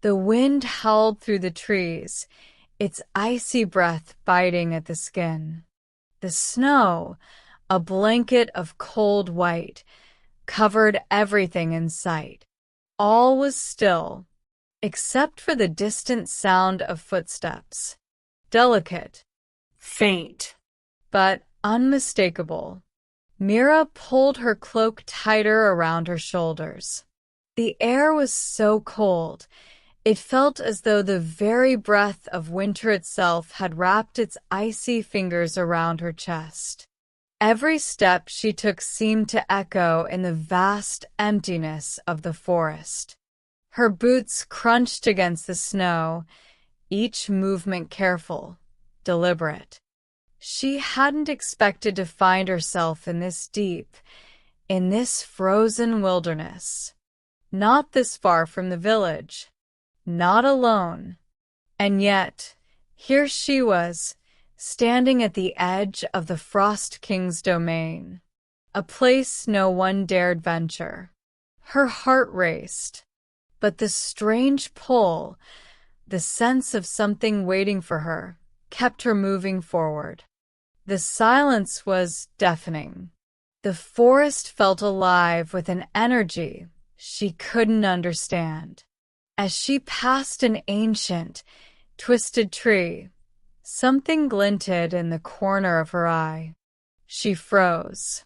The wind howled through the trees, its icy breath biting at the skin. The snow, a blanket of cold white, covered everything in sight. All was still, except for the distant sound of footsteps. Delicate, faint, but unmistakable. Mira pulled her cloak tighter around her shoulders. The air was so cold, it felt as though the very breath of winter itself had wrapped its icy fingers around her chest. Every step she took seemed to echo in the vast emptiness of the forest. Her boots crunched against the snow, each movement careful, deliberate. She hadn't expected to find herself in this deep, in this frozen wilderness. Not this far from the village. Not alone. And yet, here she was, standing at the edge of the Frost King's domain, a place no one dared venture. Her heart raced, but the strange pull, the sense of something waiting for her, kept her moving forward. The silence was deafening. The forest felt alive with an energy she couldn't understand. As she passed an ancient, twisted tree, something glinted in the corner of her eye. She froze.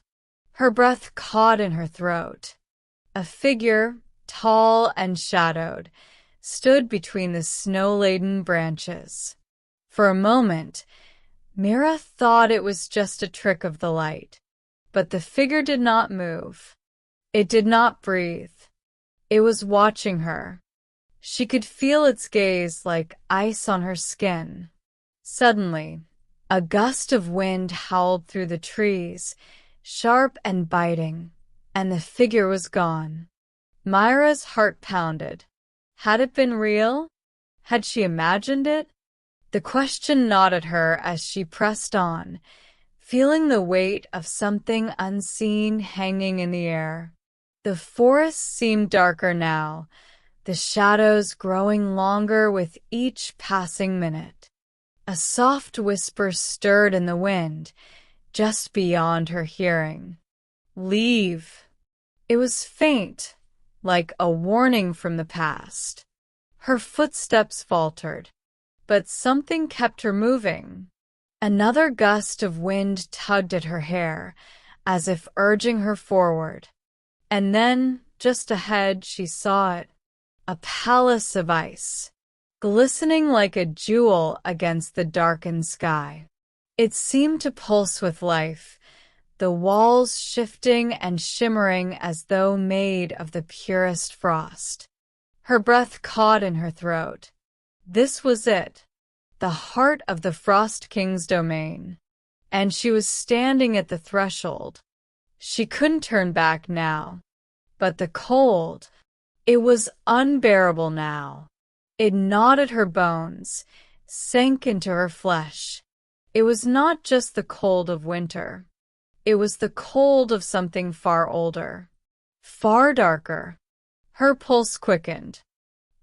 Her breath caught in her throat. A figure, tall and shadowed, stood between the snow-laden branches. For a moment, Mira thought it was just a trick of the light. But the figure did not move. It did not breathe. It was watching her. She could feel its gaze like ice on her skin. Suddenly, a gust of wind howled through the trees, sharp and biting, and the figure was gone. Myra's heart pounded. Had it been real? Had she imagined it? The question gnawed at her as she pressed on, feeling the weight of something unseen hanging in the air. The forest seemed darker now, the shadows growing longer with each passing minute. A soft whisper stirred in the wind, just beyond her hearing. Leave. It was faint, like a warning from the past. Her footsteps faltered, but something kept her moving. Another gust of wind tugged at her hair, as if urging her forward. And then, just ahead, she saw it. A palace of ice, glistening like a jewel against the darkened sky. It seemed to pulse with life, the walls shifting and shimmering as though made of the purest frost. Her breath caught in her throat. This was it, the heart of the Frost King's domain. And she was standing at the threshold. She couldn't turn back now. But the cold, it was unbearable now. It gnawed at her bones, sank into her flesh. It was not just the cold of winter. It was the cold of something far older, far darker. Her pulse quickened.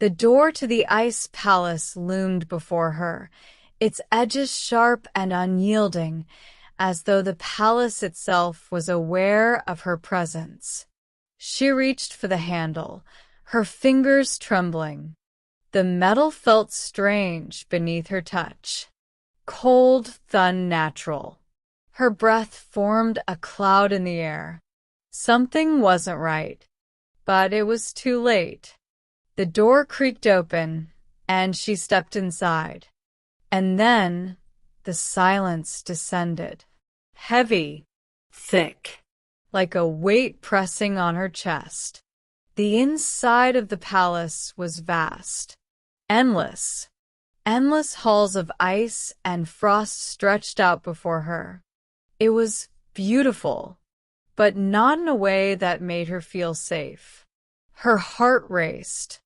The door to the ice palace loomed before her, its edges sharp and unyielding, as though the palace itself was aware of her presence. She reached for the handle, her fingers trembling. The metal felt strange beneath her touch. Cold, unnatural. Her breath formed a cloud in the air. Something wasn't right, but it was too late. The door creaked open, and she stepped inside. And then the silence descended. Heavy, thick, like a weight pressing on her chest. The inside of the palace was vast, endless. Endless halls of ice and frost stretched out before her. It was beautiful, but not in a way that made her feel safe. Her heart raced.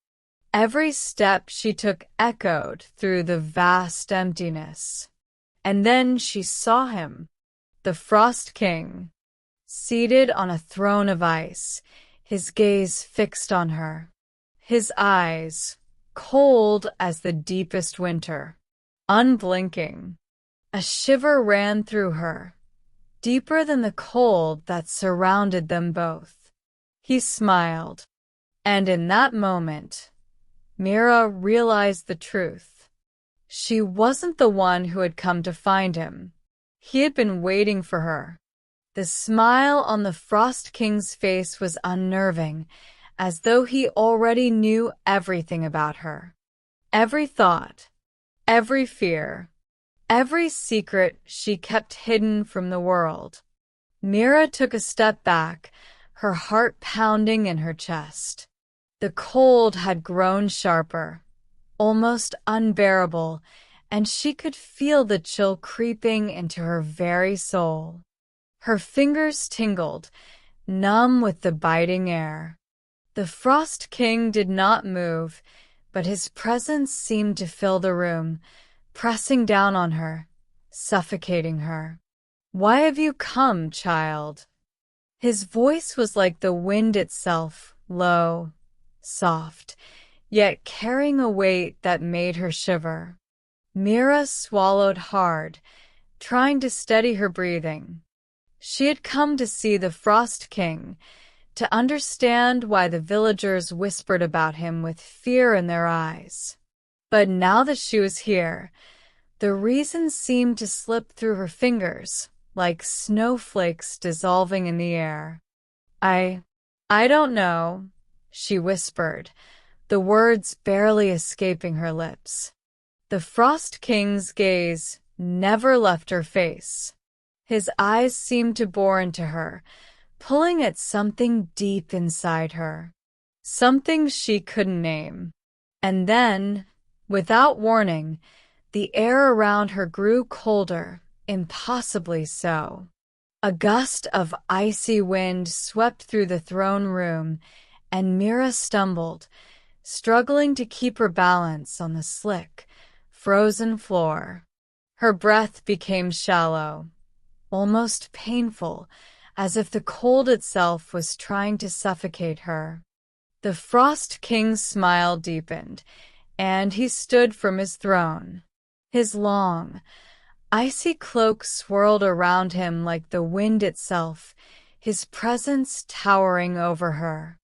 Every step she took echoed through the vast emptiness. And then she saw him, the Frost King, seated on a throne of ice, his gaze fixed on her. His eyes, cold as the deepest winter, unblinking. A shiver ran through her, deeper than the cold that surrounded them both. He smiled, and in that moment, Mira realized the truth. She wasn't the one who had come to find him. He had been waiting for her. The smile on the Frost King's face was unnerving, as though he already knew everything about her. Every thought, every fear, every secret she kept hidden from the world. Mira took a step back, her heart pounding in her chest. The cold had grown sharper, almost unbearable, and she could feel the chill creeping into her very soul. Her fingers tingled, numb with the biting air. The Frost King did not move, but his presence seemed to fill the room, pressing down on her, suffocating her. "Why have you come, child?" His voice was like the wind itself, low, soft, yet carrying a weight that made her shiver. Mira swallowed hard, trying to steady her breathing. She had come to see the Frost King, to understand why the villagers whispered about him with fear in their eyes. But now that she was here, the reason seemed to slip through her fingers, like snowflakes dissolving in the air. I don't know," she whispered, the words barely escaping her lips. The Frost King's gaze never left her face. His eyes seemed to bore into her, pulling at something deep inside her, something she couldn't name. And then, without warning, the air around her grew colder, impossibly so. A gust of icy wind swept through the throne room, and Mira stumbled, struggling to keep her balance on the slick, frozen floor. Her breath became shallow, almost painful, as if the cold itself was trying to suffocate her. The Frost King's smile deepened, and he stood from his throne. His long, icy cloak swirled around him like the wind itself, his presence towering over her.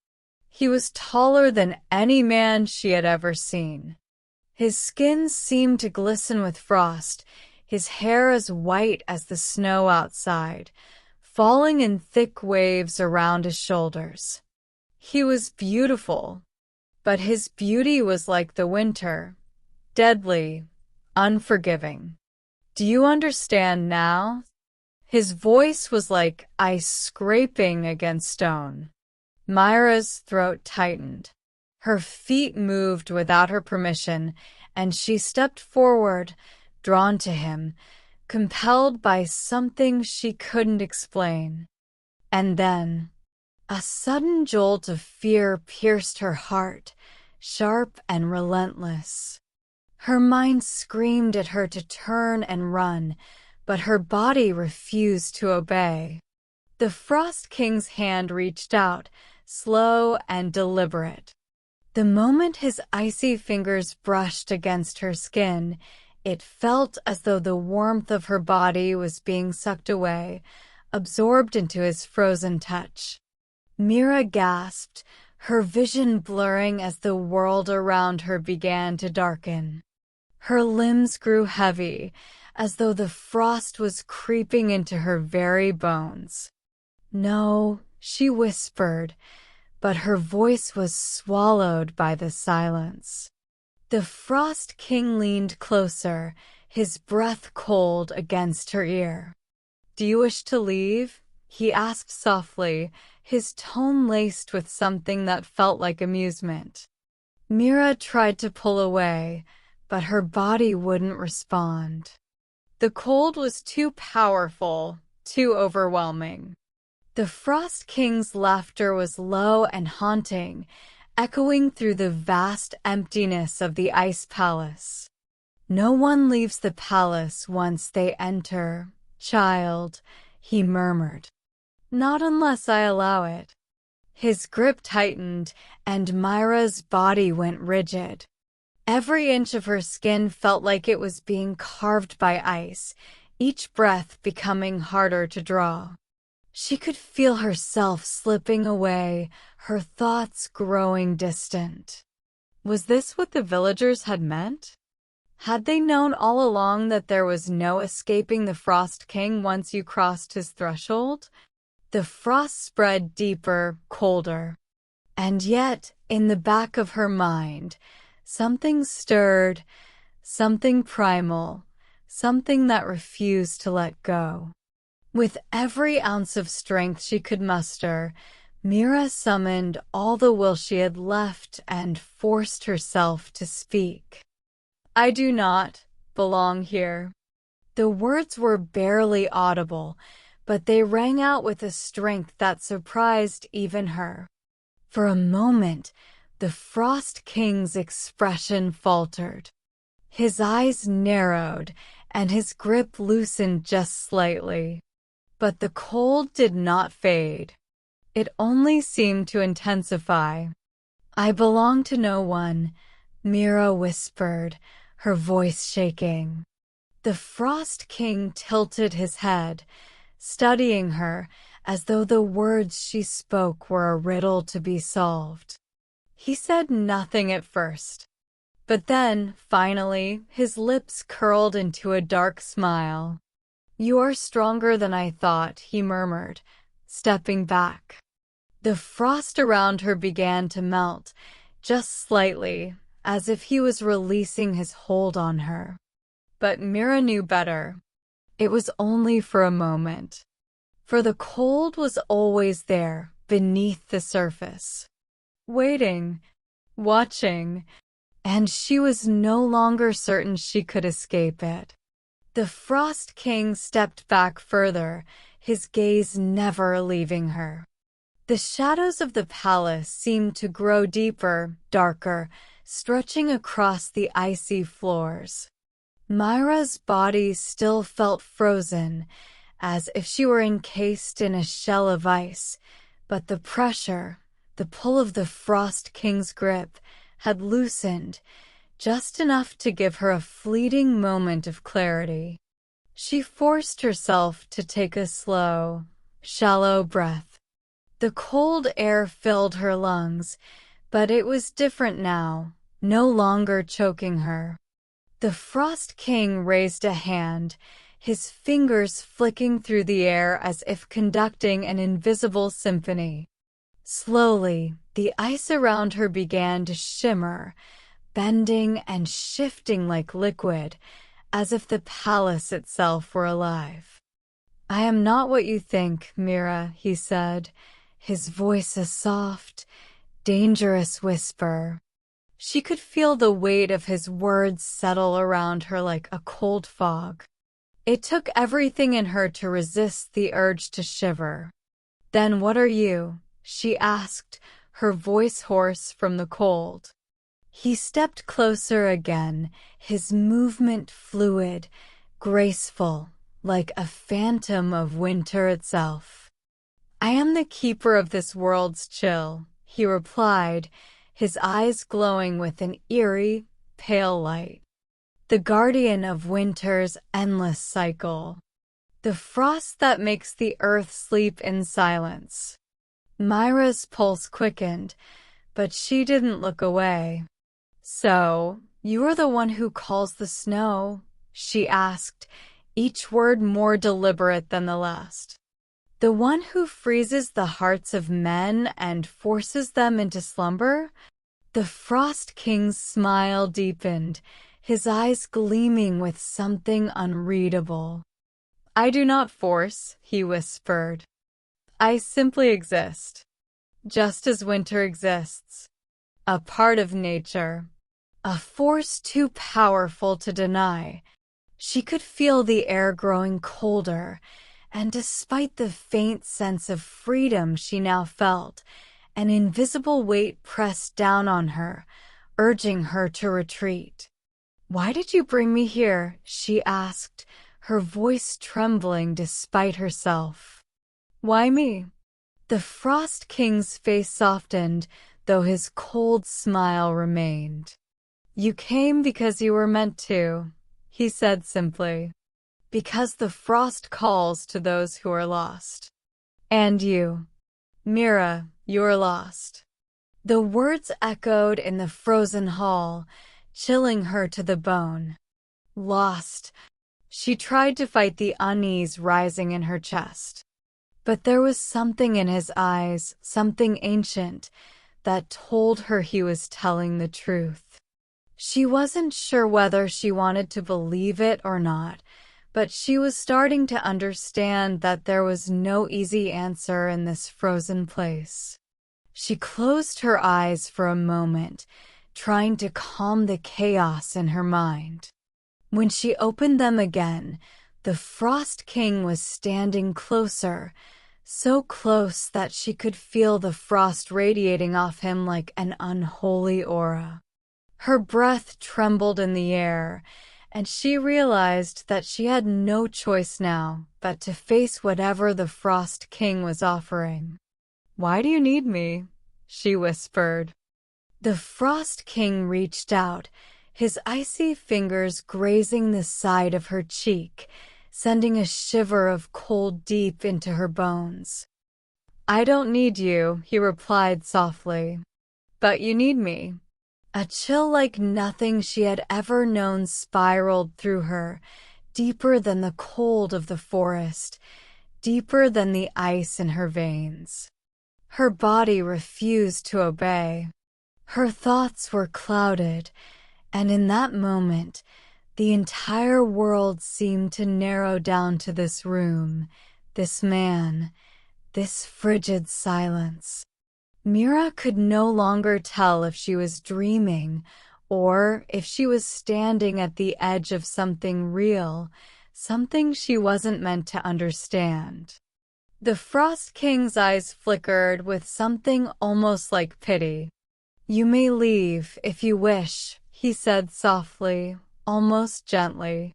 He was taller than any man she had ever seen. His skin seemed to glisten with frost, his hair as white as the snow outside, falling in thick waves around his shoulders. He was beautiful, but his beauty was like the winter, deadly, unforgiving. "Do you understand now?" His voice was like ice scraping against stone. Myra's throat tightened. Her feet moved without her permission, and she stepped forward, drawn to him, compelled by something she couldn't explain. And then, a sudden jolt of fear pierced her heart, sharp and relentless. Her mind screamed at her to turn and run, but her body refused to obey. The Frost King's hand reached out, slow and deliberate. The moment his icy fingers brushed against her skin, it felt as though the warmth of her body was being sucked away, absorbed into his frozen touch. Mira gasped, her vision blurring as the world around her began to darken. Her limbs grew heavy, as though the frost was creeping into her very bones. "No," she whispered, but her voice was swallowed by the silence. The Frost King leaned closer, his breath cold against her ear. "Do you wish to leave?" he asked softly, his tone laced with something that felt like amusement. Mira tried to pull away, but her body wouldn't respond. The cold was too powerful, too overwhelming. The Frost King's laughter was low and haunting, echoing through the vast emptiness of the Ice Palace. "No one leaves the palace once they enter, child," he murmured. "Not unless I allow it." His grip tightened, and Myra's body went rigid. Every inch of her skin felt like it was being carved by ice, each breath becoming harder to draw. She could feel herself slipping away, her thoughts growing distant. Was this what the villagers had meant? Had they known all along that there was no escaping the Frost King once you crossed his threshold? The frost spread deeper, colder. And yet, in the back of her mind, something stirred, something primal, something that refused to let go. With every ounce of strength she could muster, Mira summoned all the will she had left and forced herself to speak. I do not belong here. The words were barely audible, but they rang out with a strength that surprised even her. For a moment, the Frost King's expression faltered. His eyes narrowed, and his grip loosened just slightly. But the cold did not fade. It only seemed to intensify. I belong to no one, Mira whispered, her voice shaking. The Frost King tilted his head, studying her as though the words she spoke were a riddle to be solved. He said nothing at first, but then, finally, his lips curled into a dark smile. You are stronger than I thought, he murmured, stepping back. The frost around her began to melt, just slightly, as if he was releasing his hold on her. But Mira knew better. It was only for a moment. For the cold was always there, beneath the surface. Waiting, watching, and she was no longer certain she could escape it. The Frost King stepped back further, his gaze never leaving her. The shadows of the palace seemed to grow deeper, darker, stretching across the icy floors. Myra's body still felt frozen, as if she were encased in a shell of ice, but the pressure, the pull of the Frost King's grip, had loosened, just enough to give her a fleeting moment of clarity. She forced herself to take a slow, shallow breath. The cold air filled her lungs, but it was different now, no longer choking her. The Frost King raised a hand, his fingers flicking through the air as if conducting an invisible symphony. Slowly, the ice around her began to shimmer, bending and shifting like liquid, as if the palace itself were alive. I am not what you think, Mira, he said, his voice a soft, dangerous whisper. She could feel the weight of his words settle around her like a cold fog. It took everything in her to resist the urge to shiver. Then what are you? She asked, her voice hoarse from the cold. He stepped closer again, his movement fluid, graceful, like a phantom of winter itself. I am the keeper of this world's chill, he replied, his eyes glowing with an eerie, pale light. The guardian of winter's endless cycle. The frost that makes the earth sleep in silence. Myra's pulse quickened, but she didn't look away. So, you are the one who calls the snow? She asked, each word more deliberate than the last. The one who freezes the hearts of men and forces them into slumber? The Frost King's smile deepened, his eyes gleaming with something unreadable. I do not force, he whispered. I simply exist. Just as winter exists. A part of nature. A force too powerful to deny. She could feel the air growing colder, and despite the faint sense of freedom she now felt, an invisible weight pressed down on her, urging her to retreat. Why did you bring me here? She asked, her voice trembling despite herself. Why me? The Frost King's face softened, though his cold smile remained. You came because you were meant to, he said simply. Because the frost calls to those who are lost. And you, Mira, you're lost. The words echoed in the frozen hall, chilling her to the bone. Lost. She tried to fight the unease rising in her chest. But there was something in his eyes, something ancient, that told her he was telling the truth. She wasn't sure whether she wanted to believe it or not, but she was starting to understand that there was no easy answer in this frozen place. She closed her eyes for a moment, trying to calm the chaos in her mind. When she opened them again, the Frost King was standing closer, so close that she could feel the frost radiating off him like an unholy aura. Her breath trembled in the air, and she realized that she had no choice now but to face whatever the Frost King was offering. "Why do you need me?" she whispered. The Frost King reached out, his icy fingers grazing the side of her cheek, sending a shiver of cold deep into her bones. "I don't need you," he replied softly. "But you need me." A chill like nothing she had ever known spiraled through her, deeper than the cold of the forest, deeper than the ice in her veins. Her body refused to obey. Her thoughts were clouded, and in that moment, the entire world seemed to narrow down to this room, this man, this frigid silence. Mira could no longer tell if she was dreaming or if she was standing at the edge of something real, something she wasn't meant to understand. The Frost King's eyes flickered with something almost like pity. "You may leave if you wish," he said softly, almost gently.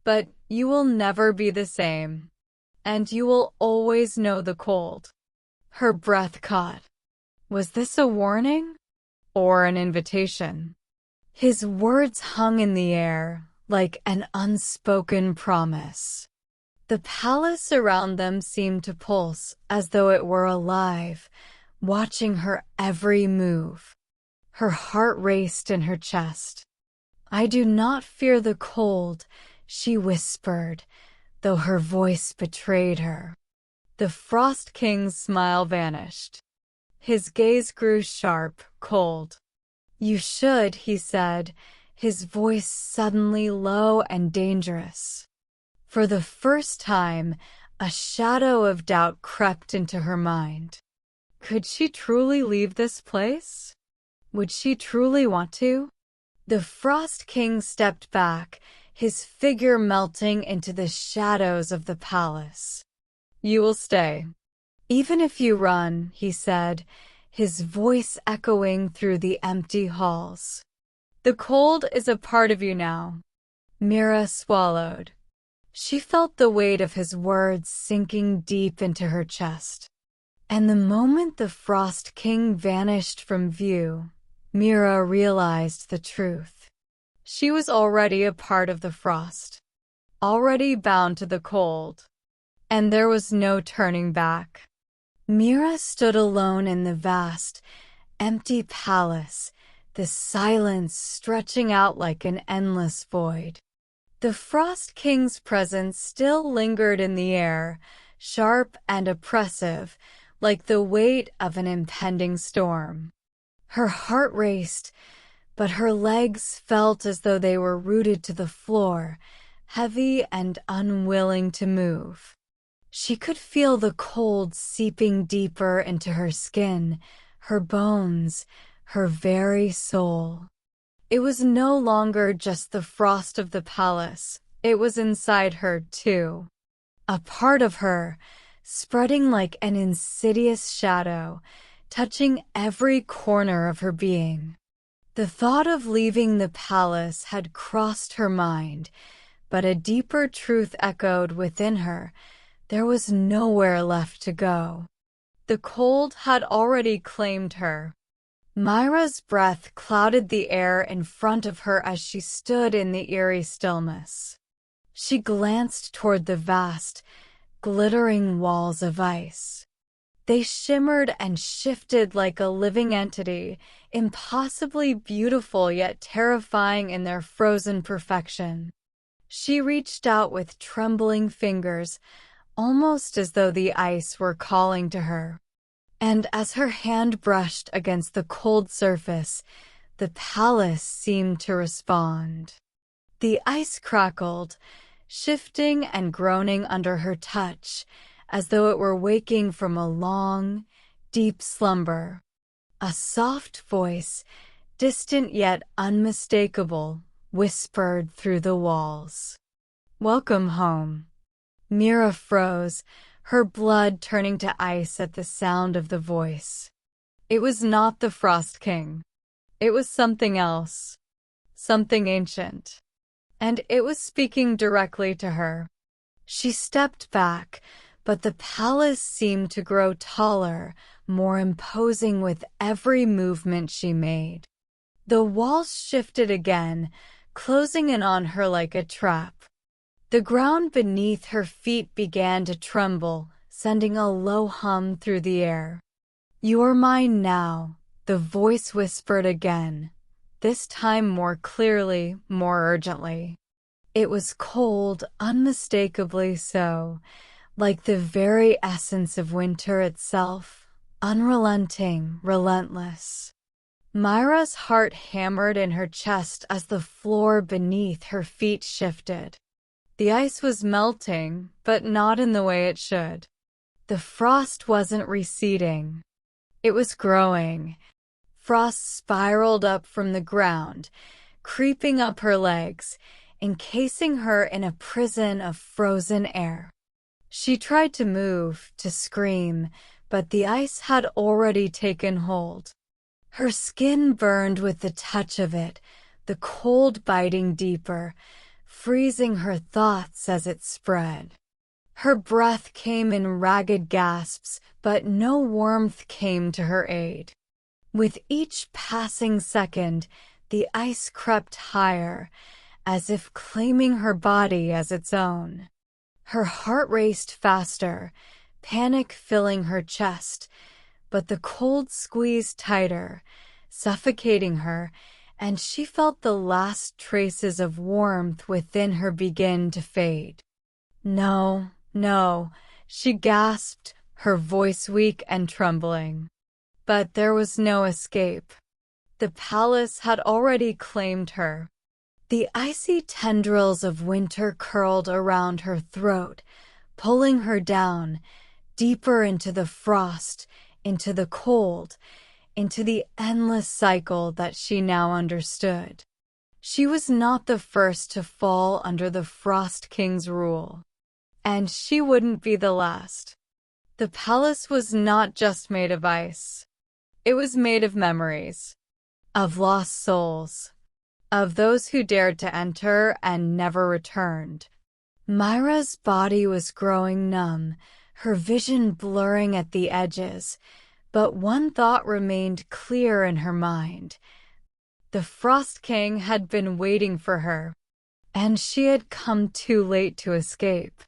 "But you will never be the same, and you will always know the cold." Her breath caught. Was this a warning or an invitation? His words hung in the air like an unspoken promise. The palace around them seemed to pulse as though it were alive, watching her every move. Her heart raced in her chest. "I do not fear the cold," she whispered, though her voice betrayed her. The Frost King's smile vanished. His gaze grew sharp, cold. "You should," he said, his voice suddenly low and dangerous. For the first time, a shadow of doubt crept into her mind. Could she truly leave this place? Would she truly want to? The Frost King stepped back, his figure melting into the shadows of the palace. "You will stay. Even if you run," he said, his voice echoing through the empty halls. "The cold is a part of you now." Mira swallowed. She felt the weight of his words sinking deep into her chest. And the moment the Frost King vanished from view, Mira realized the truth. She was already a part of the frost, already bound to the cold, and there was no turning back. Mira stood alone in the vast, empty palace, the silence stretching out like an endless void. The Frost King's presence still lingered in the air, sharp and oppressive, like the weight of an impending storm. Her heart raced, but her legs felt as though they were rooted to the floor, heavy and unwilling to move. She could feel the cold seeping deeper into her skin, her bones, her very soul. It was no longer just the frost of the palace, it was inside her too. A part of her, spreading like an insidious shadow, touching every corner of her being. The thought of leaving the palace had crossed her mind, but a deeper truth echoed within her. There was nowhere left to go. The cold had already claimed her. Myra's breath clouded the air in front of her as she stood in the eerie stillness. She glanced toward the vast, glittering walls of ice. They shimmered and shifted like a living entity, impossibly beautiful yet terrifying in their frozen perfection. She reached out with trembling fingers, almost as though the ice were calling to her. And as her hand brushed against the cold surface, the palace seemed to respond. The ice crackled, shifting and groaning under her touch, as though it were waking from a long, deep slumber. A soft voice, distant yet unmistakable, whispered through the walls. "Welcome home." Mira froze, her blood turning to ice at the sound of the voice. It was not the Frost King. It was something else, something ancient. And it was speaking directly to her. She stepped back, but the palace seemed to grow taller, more imposing with every movement she made. The walls shifted again, closing in on her like a trap. The ground beneath her feet began to tremble, sending a low hum through the air. "You're mine now," the voice whispered again, this time more clearly, more urgently. It was cold, unmistakably so, like the very essence of winter itself, unrelenting, relentless. Myra's heart hammered in her chest as the floor beneath her feet shifted. The ice was melting, but not in the way it should. The frost wasn't receding. It was growing. Frost spiraled up from the ground, creeping up her legs, encasing her in a prison of frozen air. She tried to move, to scream, but the ice had already taken hold. Her skin burned with the touch of it, the cold biting deeper, freezing her thoughts as it spread. Her breath came in ragged gasps, but no warmth came to her aid. With each passing second, the ice crept higher, as if claiming her body as its own. Her heart raced faster, panic filling her chest, but the cold squeezed tighter, suffocating her, and she felt the last traces of warmth within her begin to fade. "No, no," she gasped, her voice weak and trembling. But there was no escape. The palace had already claimed her. The icy tendrils of winter curled around her throat, pulling her down, deeper into the frost, into the cold, into the endless cycle that she now understood. She was not the first to fall under the Frost King's rule. And she wouldn't be the last. The palace was not just made of ice. It was made of memories, of lost souls, of those who dared to enter and never returned. Myra's body was growing numb, her vision blurring at the edges, but one thought remained clear in her mind. The Frost King had been waiting for her, and she had come too late to escape.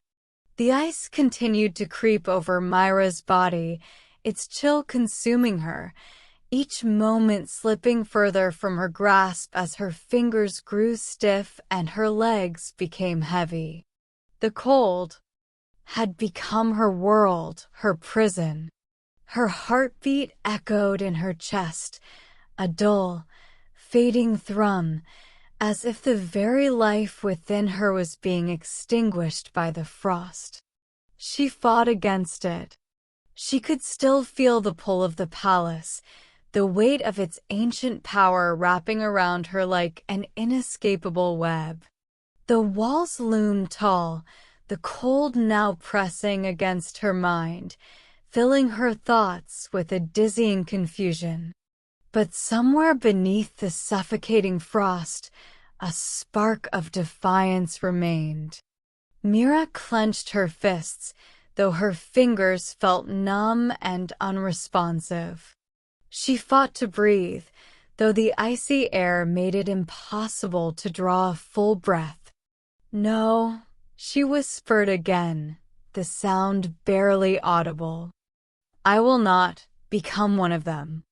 The ice continued to creep over Myra's body, its chill consuming her, each moment slipping further from her grasp as her fingers grew stiff and her legs became heavy. The cold had become her world, her prison. Her heartbeat echoed in her chest, a dull, fading thrum, as if the very life within her was being extinguished by the frost. She fought against it. She could still feel the pull of the palace, the weight of its ancient power wrapping around her like an inescapable web. The walls loomed tall, the cold now pressing against her mind, filling her thoughts with a dizzying confusion. But somewhere beneath the suffocating frost, a spark of defiance remained. Mira clenched her fists, though her fingers felt numb and unresponsive. She fought to breathe, though the icy air made it impossible to draw a full breath. "No," she whispered again, the sound barely audible. "I will not become one of them."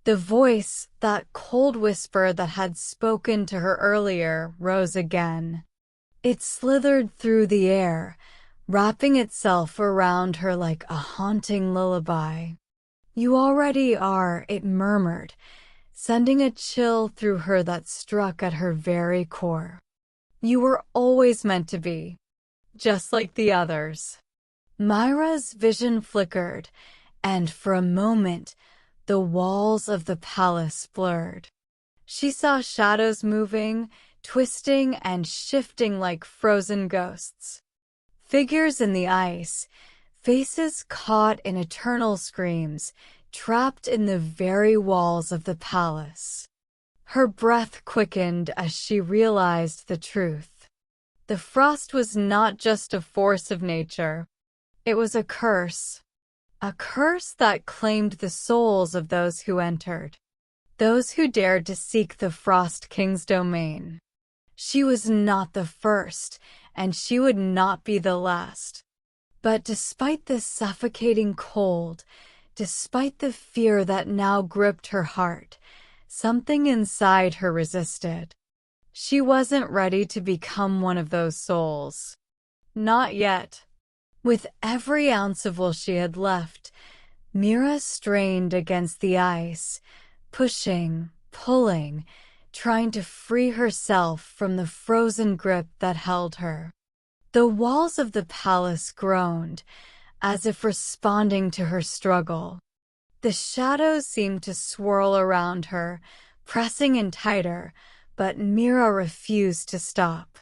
The voice, that cold whisper that had spoken to her earlier, rose again. It slithered through the air, wrapping itself around her like a haunting lullaby. "You already are," it murmured, sending a chill through her that struck at her very core. "You were always meant to be, just like the others." Myra's vision flickered, and for a moment, the walls of the palace blurred. She saw shadows moving, twisting and shifting like frozen ghosts. Figures in the ice, faces caught in eternal screams, trapped in the very walls of the palace. Her breath quickened as she realized the truth. The frost was not just a force of nature. It was a curse that claimed the souls of those who entered, those who dared to seek the Frost King's domain. She was not the first, and she would not be the last. But despite the suffocating cold, despite the fear that now gripped her heart, something inside her resisted. She wasn't ready to become one of those souls. Not yet. With every ounce of will she had left, Mira strained against the ice, pushing, pulling, trying to free herself from the frozen grip that held her. The walls of the palace groaned, as if responding to her struggle. The shadows seemed to swirl around her, pressing in tighter, but Mira refused to stop.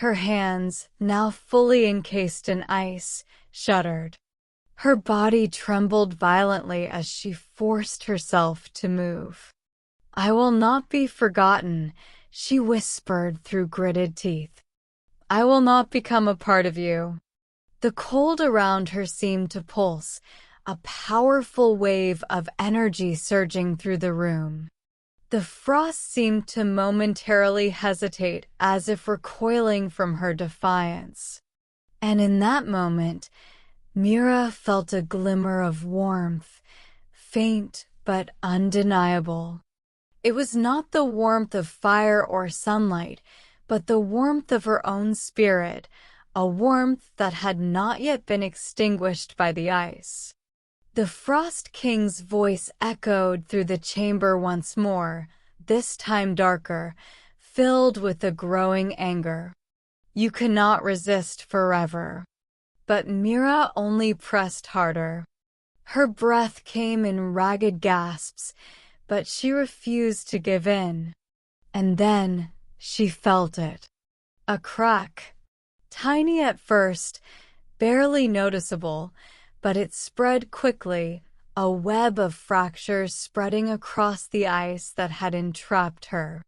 Her hands, now fully encased in ice, shuddered. Her body trembled violently as she forced herself to move. "I will not be forgotten," she whispered through gritted teeth. "I will not become a part of you." The cold around her seemed to pulse, a powerful wave of energy surging through the room. The frost seemed to momentarily hesitate, as if recoiling from her defiance. And in that moment, Mira felt a glimmer of warmth, faint but undeniable. It was not the warmth of fire or sunlight, but the warmth of her own spirit, a warmth that had not yet been extinguished by the ice. The Frost King's voice echoed through the chamber once more, this time darker, filled with a growing anger. "You cannot resist forever." But Mira only pressed harder. Her breath came in ragged gasps, but she refused to give in. And then she felt it. A crack. Tiny at first, barely noticeable, but it spread quickly, a web of fractures spreading across the ice that had entrapped her.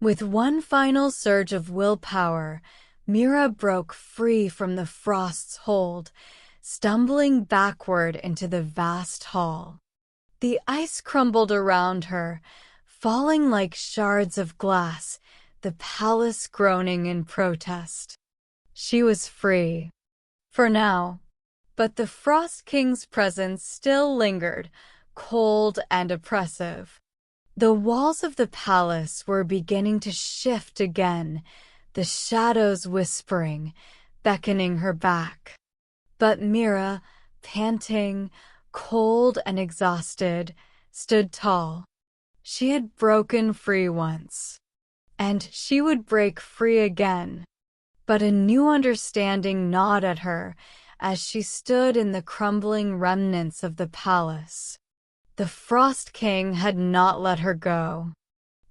With one final surge of willpower, Mira broke free from the frost's hold, stumbling backward into the vast hall. The ice crumbled around her, falling like shards of glass, the palace groaning in protest. She was free. For now. But the Frost King's presence still lingered, cold and oppressive. The walls of the palace were beginning to shift again, the shadows whispering, beckoning her back. But Mira, panting, cold and exhausted, stood tall. She had broken free once, and she would break free again. But a new understanding gnawed at her as she stood in the crumbling remnants of the palace. The Frost King had not let her go.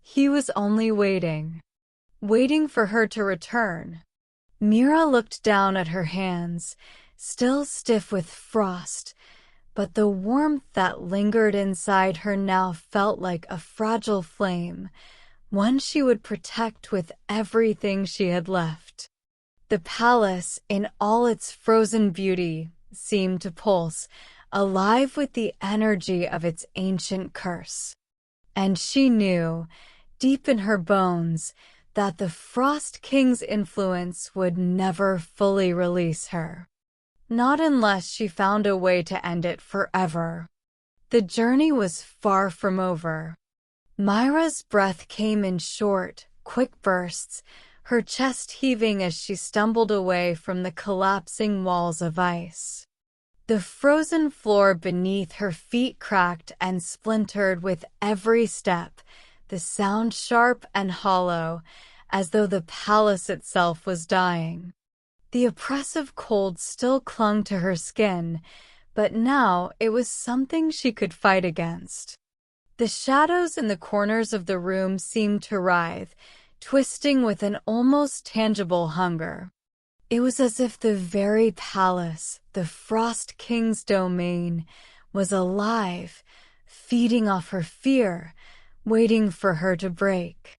He was only waiting for her to return. Mira looked down at her hands, still stiff with frost, but the warmth that lingered inside her now felt like a fragile flame, one she would protect with everything she had left. The palace, in all its frozen beauty, seemed to pulse, alive with the energy of its ancient curse. And she knew, deep in her bones, that the Frost King's influence would never fully release her. Not unless she found a way to end it forever. The journey was far from over. Myra's breath came in short, quick bursts, her chest heaving as she stumbled away from the collapsing walls of ice. The frozen floor beneath her feet cracked and splintered with every step, the sound sharp and hollow, as though the palace itself was dying. The oppressive cold still clung to her skin, but now it was something she could fight against. The shadows in the corners of the room seemed to writhe, twisting with an almost tangible hunger. It was as if the very palace, the Frost King's domain, was alive, feeding off her fear, waiting for her to break.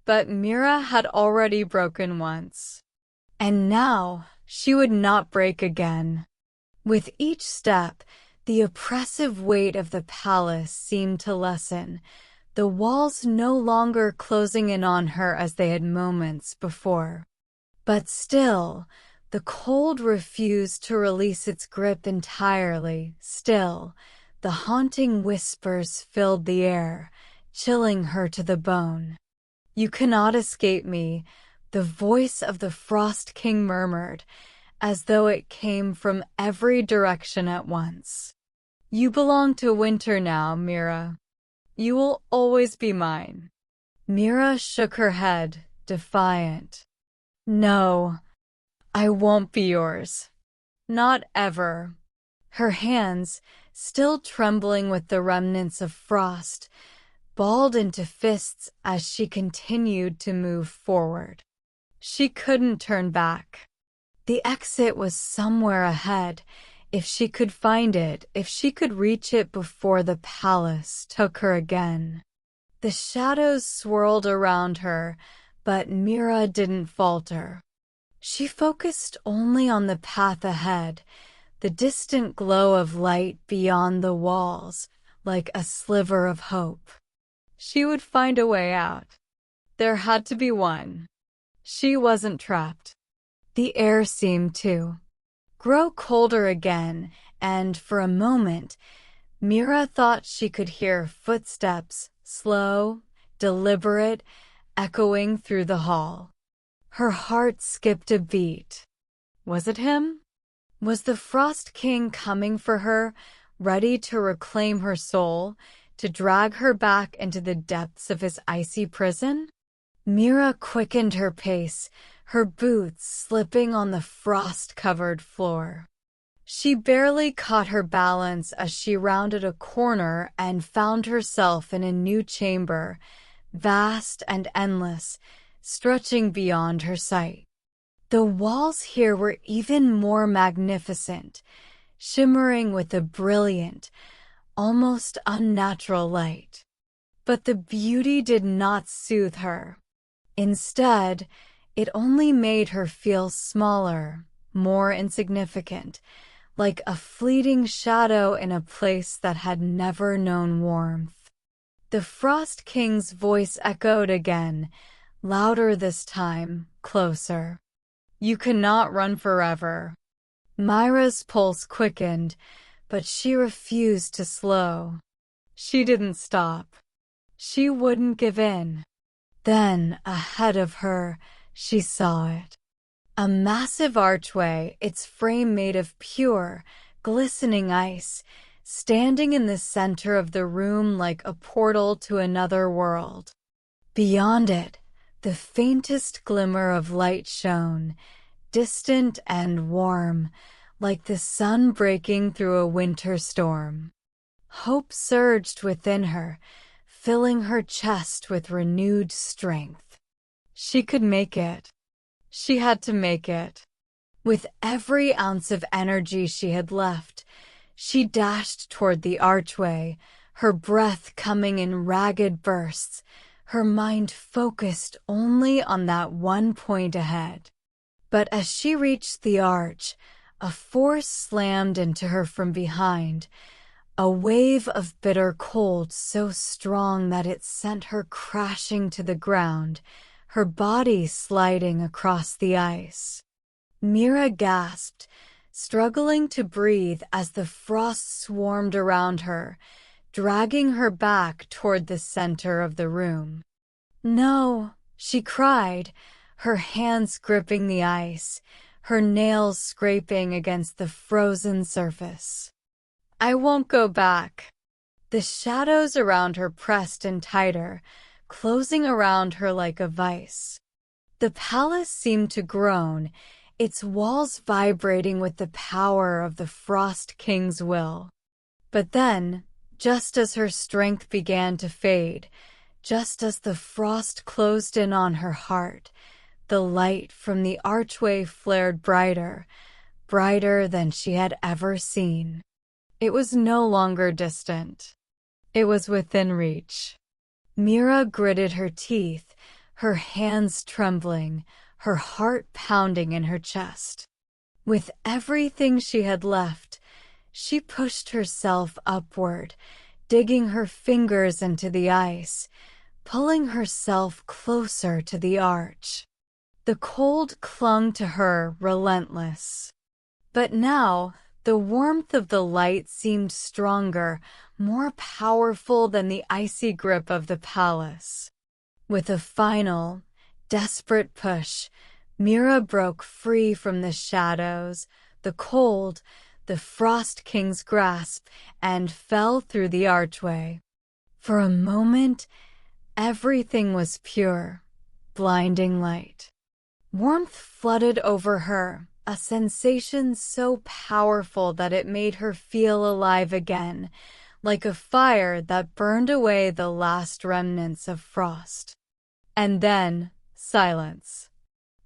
But Mira had already broken once. And now she would not break again. With each step, the oppressive weight of the palace seemed to lessen, the walls no longer closing in on her as they had moments before. But still, the cold refused to release its grip entirely. Still, the haunting whispers filled the air, chilling her to the bone. "You cannot escape me," the voice of the Frost King murmured, as though it came from every direction at once. "You belong to winter now, Mira. You will always be mine." Mira shook her head, defiant. "No, I won't be yours. Not ever." Her hands, still trembling with the remnants of frost, balled into fists as she continued to move forward. She couldn't turn back. The exit was somewhere ahead, if she could find it, if she could reach it before the palace took her again. The shadows swirled around her, but Mira didn't falter. She focused only on the path ahead, the distant glow of light beyond the walls, like a sliver of hope. She would find a way out. There had to be one. She wasn't trapped. The air seemed to grow colder again, and for a moment, Mira thought she could hear footsteps, slow, deliberate, echoing through the hall. Her heart skipped a beat. Was it him? Was the Frost King coming for her, ready to reclaim her soul, to drag her back into the depths of his icy prison? Mira quickened her pace, her boots slipping on the frost-covered floor. She barely caught her balance as she rounded a corner and found herself in a new chamber, vast and endless, stretching beyond her sight. The walls here were even more magnificent, shimmering with a brilliant, almost unnatural light. But the beauty did not soothe her. Instead, it only made her feel smaller, more insignificant, like a fleeting shadow in a place that had never known warmth. The Frost King's voice echoed again, louder this time, closer. "You cannot run forever." Myra's pulse quickened, but she refused to slow. She didn't stop. She wouldn't give in. Then, ahead of her, she saw it. A massive archway, its frame made of pure, glistening ice, standing in the center of the room like a portal to another world. Beyond it, the faintest glimmer of light shone, distant and warm, like the sun breaking through a winter storm. Hope surged within her, filling her chest with renewed strength. She could make it. She had to make it. With every ounce of energy she had left, she dashed toward the archway, her breath coming in ragged bursts, her mind focused only on that one point ahead. But as she reached the arch, a force slammed into her from behind, a wave of bitter cold so strong that it sent her crashing to the ground, her body sliding across the ice. Mira gasped, struggling to breathe as the frost swarmed around her, dragging her back toward the center of the room. "No," she cried, her hands gripping the ice, her nails scraping against the frozen surface. "I won't go back." The shadows around her pressed in tighter, closing around her like a vice. The palace seemed to groan, its walls vibrating with the power of the Frost King's will. But then, just as her strength began to fade, just as the frost closed in on her heart, the light from the archway flared brighter, brighter than she had ever seen. It was no longer distant. It was within reach. Mira gritted her teeth, her hands trembling, her heart pounding in her chest. With everything she had left, she pushed herself upward, digging her fingers into the ice, pulling herself closer to the arch. The cold clung to her, relentless. But now, the warmth of the light seemed stronger, more powerful than the icy grip of the palace. With a final, desperate push, Mira broke free from the shadows, the cold, the Frost King's grasp, and fell through the archway. For a moment, everything was pure, blinding light. Warmth flooded over her, a sensation so powerful that it made her feel alive again, like a fire that burned away the last remnants of frost. And then, silence.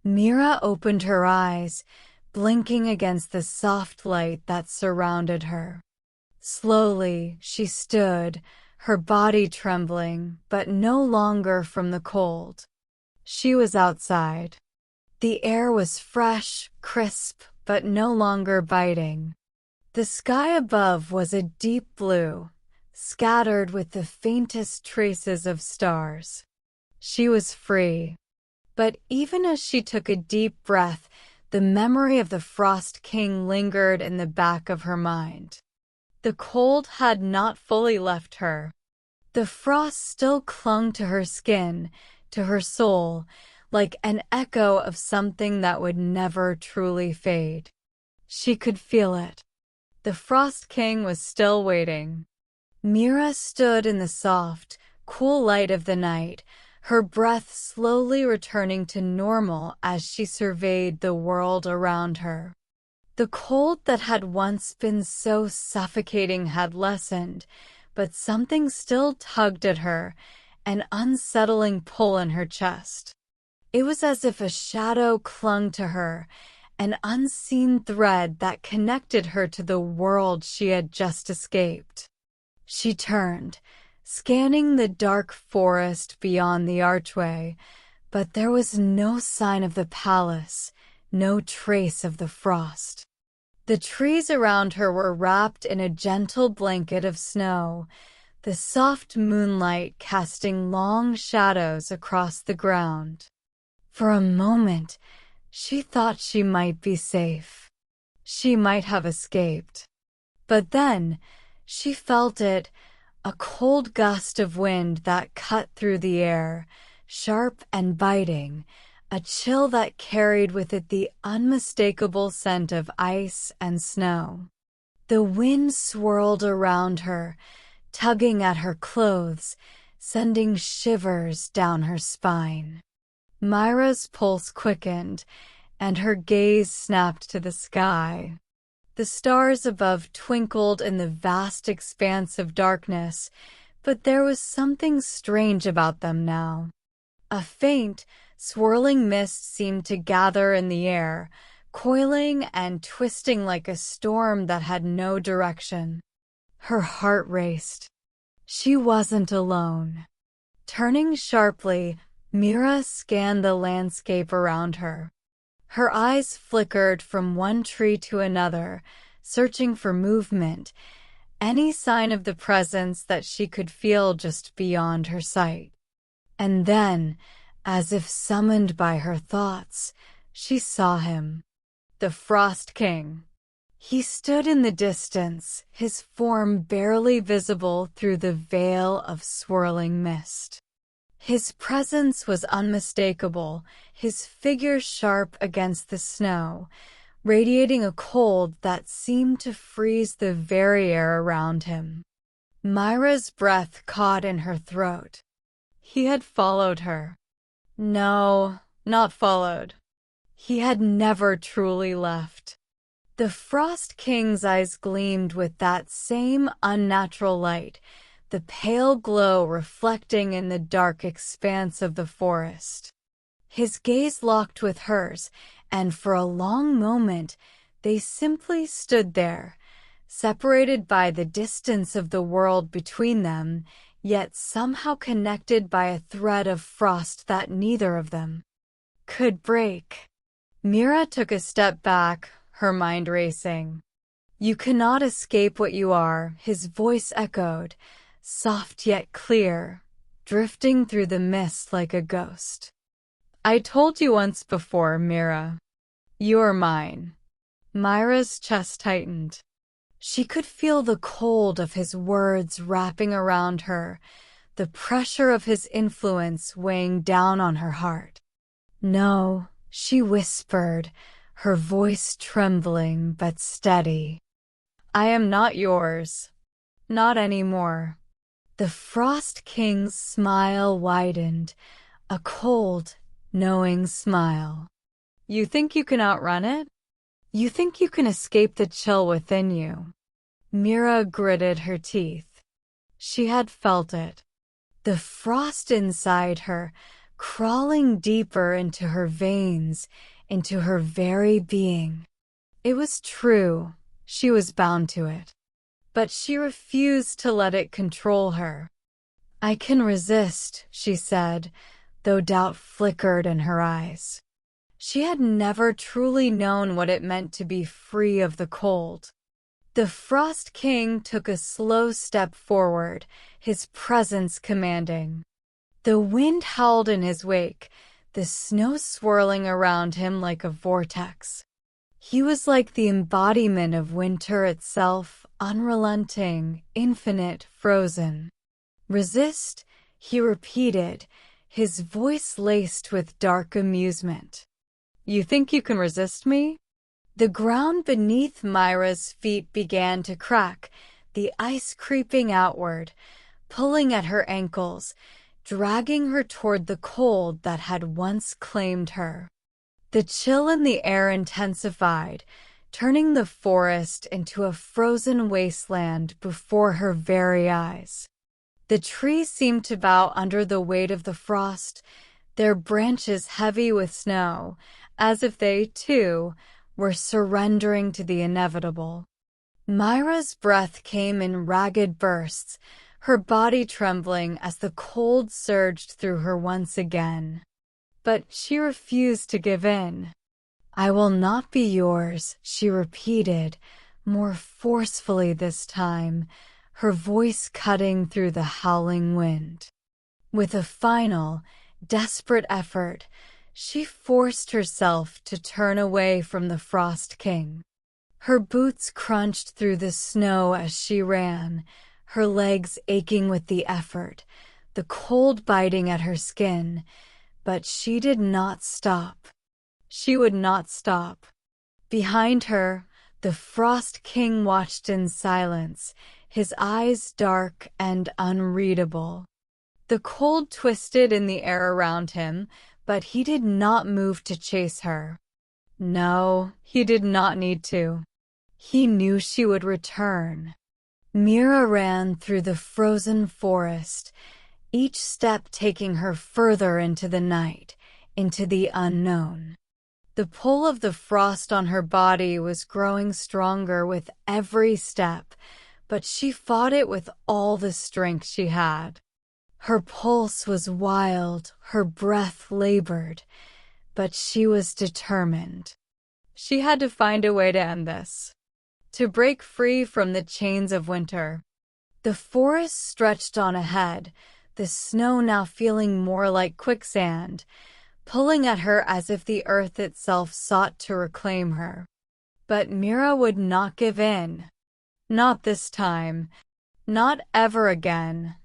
Mira opened her eyes, blinking against the soft light that surrounded her. Slowly, she stood, her body trembling, but no longer from the cold. She was outside. The air was fresh, crisp, but no longer biting. The sky above was a deep blue, scattered with the faintest traces of stars. She was free. But even as she took a deep breath, the memory of the Frost King lingered in the back of her mind. The cold had not fully left her. The frost still clung to her skin, to her soul, like an echo of something that would never truly fade. She could feel it. The Frost King was still waiting. Mira stood in the soft, cool light of the night, her breath slowly returning to normal as she surveyed the world around her. The cold that had once been so suffocating had lessened, but something still tugged at her, an unsettling pull in her chest. It was as if a shadow clung to her, an unseen thread that connected her to the world she had just escaped. She turned, scanning the dark forest beyond the archway, but there was no sign of the palace, no trace of the frost. The trees around her were wrapped in a gentle blanket of snow, the soft moonlight casting long shadows across the ground. For a moment, she thought she might be safe. She might have escaped. But then, she felt it, a cold gust of wind that cut through the air, sharp and biting, a chill that carried with it the unmistakable scent of ice and snow. The wind swirled around her, tugging at her clothes, sending shivers down her spine. Myra's pulse quickened, and her gaze snapped to the sky. The stars above twinkled in the vast expanse of darkness, but there was something strange about them now. A faint, swirling mist seemed to gather in the air, coiling and twisting like a storm that had no direction. Her heart raced. She wasn't alone. Turning sharply, Mira scanned the landscape around her. Her eyes flickered from one tree to another, searching for movement, any sign of the presence that she could feel just beyond her sight. And then, as if summoned by her thoughts, she saw him, the Frost King. He stood in the distance, his form barely visible through the veil of swirling mist. His presence was unmistakable, his figure sharp against the snow, radiating a cold that seemed to freeze the very air around him. Myra's breath caught in her throat. He had followed her. No, not followed. He had never truly left. The Frost King's eyes gleamed with that same unnatural light, the pale glow reflecting in the dark expanse of the forest. His gaze locked with hers, and for a long moment they simply stood there, separated by the distance of the world between them, yet somehow connected by a thread of frost that neither of them could break. Mira took a step back, her mind racing. "You cannot escape what you are," his voice echoed, soft yet clear, drifting through the mist like a ghost. "I told you once before, Mira. You are mine." Myra's chest tightened. She could feel the cold of his words wrapping around her, the pressure of his influence weighing down on her heart. "No," she whispered, her voice trembling but steady. "I am not yours. Not anymore." The Frost King's smile widened, a cold, knowing smile. "You think you can outrun it? You think you can escape the chill within you?" Mira gritted her teeth. She had felt it. The frost inside her, crawling deeper into her veins, into her very being. It was true. She was bound to it. But she refused to let it control her. "I can resist," she said, though doubt flickered in her eyes. She had never truly known what it meant to be free of the cold. The Frost King took a slow step forward, his presence commanding. The wind howled in his wake, the snow swirling around him like a vortex. He was like the embodiment of winter itself, unrelenting, infinite, frozen. "Resist?" he repeated, his voice laced with dark amusement. "You think you can resist me?" The ground beneath Myra's feet began to crack, the ice creeping outward, pulling at her ankles, dragging her toward the cold that had once claimed her. The chill in the air intensified, turning the forest into a frozen wasteland before her very eyes. The trees seemed to bow under the weight of the frost, their branches heavy with snow, as if they, too, were surrendering to the inevitable. Myra's breath came in ragged bursts, her body trembling as the cold surged through her once again. But she refused to give in. "I will not be yours," she repeated, more forcefully this time, her voice cutting through the howling wind. With a final, desperate effort, she forced herself to turn away from the Frost King. Her boots crunched through the snow as she ran, her legs aching with the effort, the cold biting at her skin, but she did not stop. She would not stop. Behind her, the Frost King watched in silence, his eyes dark and unreadable. The cold twisted in the air around him, but he did not move to chase her. No, he did not need to. He knew she would return. Mira ran through the frozen forest, each step taking her further into the night, into the unknown. The pull of the frost on her body was growing stronger with every step, but she fought it with all the strength she had. Her pulse was wild, her breath labored, but she was determined. She had to find a way to end this, to break free from the chains of winter. The forest stretched on ahead, the snow now feeling more like quicksand, pulling at her as if the earth itself sought to reclaim her. But Mira would not give in. Not this time. Not ever again.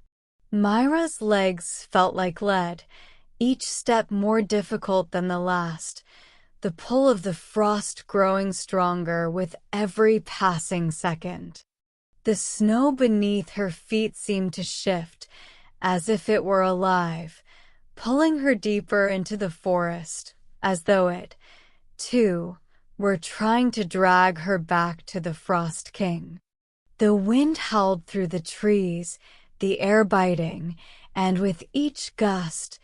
Myra's legs felt like lead, each step more difficult than the last, the pull of the frost growing stronger with every passing second. The snow beneath her feet seemed to shift, as if it were alive, pulling her deeper into the forest, as though it, too, were trying to drag her back to the Frost King. The wind howled through the trees, the air biting, and with each gust,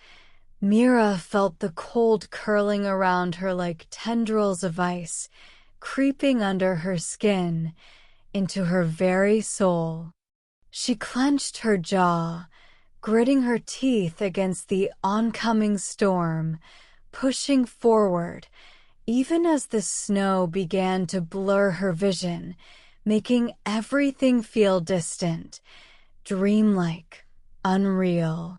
Mira felt the cold curling around her like tendrils of ice, creeping under her skin, into her very soul. She clenched her jaw, gritting her teeth against the oncoming storm, pushing forward, even as the snow began to blur her vision, making everything feel distant, dreamlike, unreal.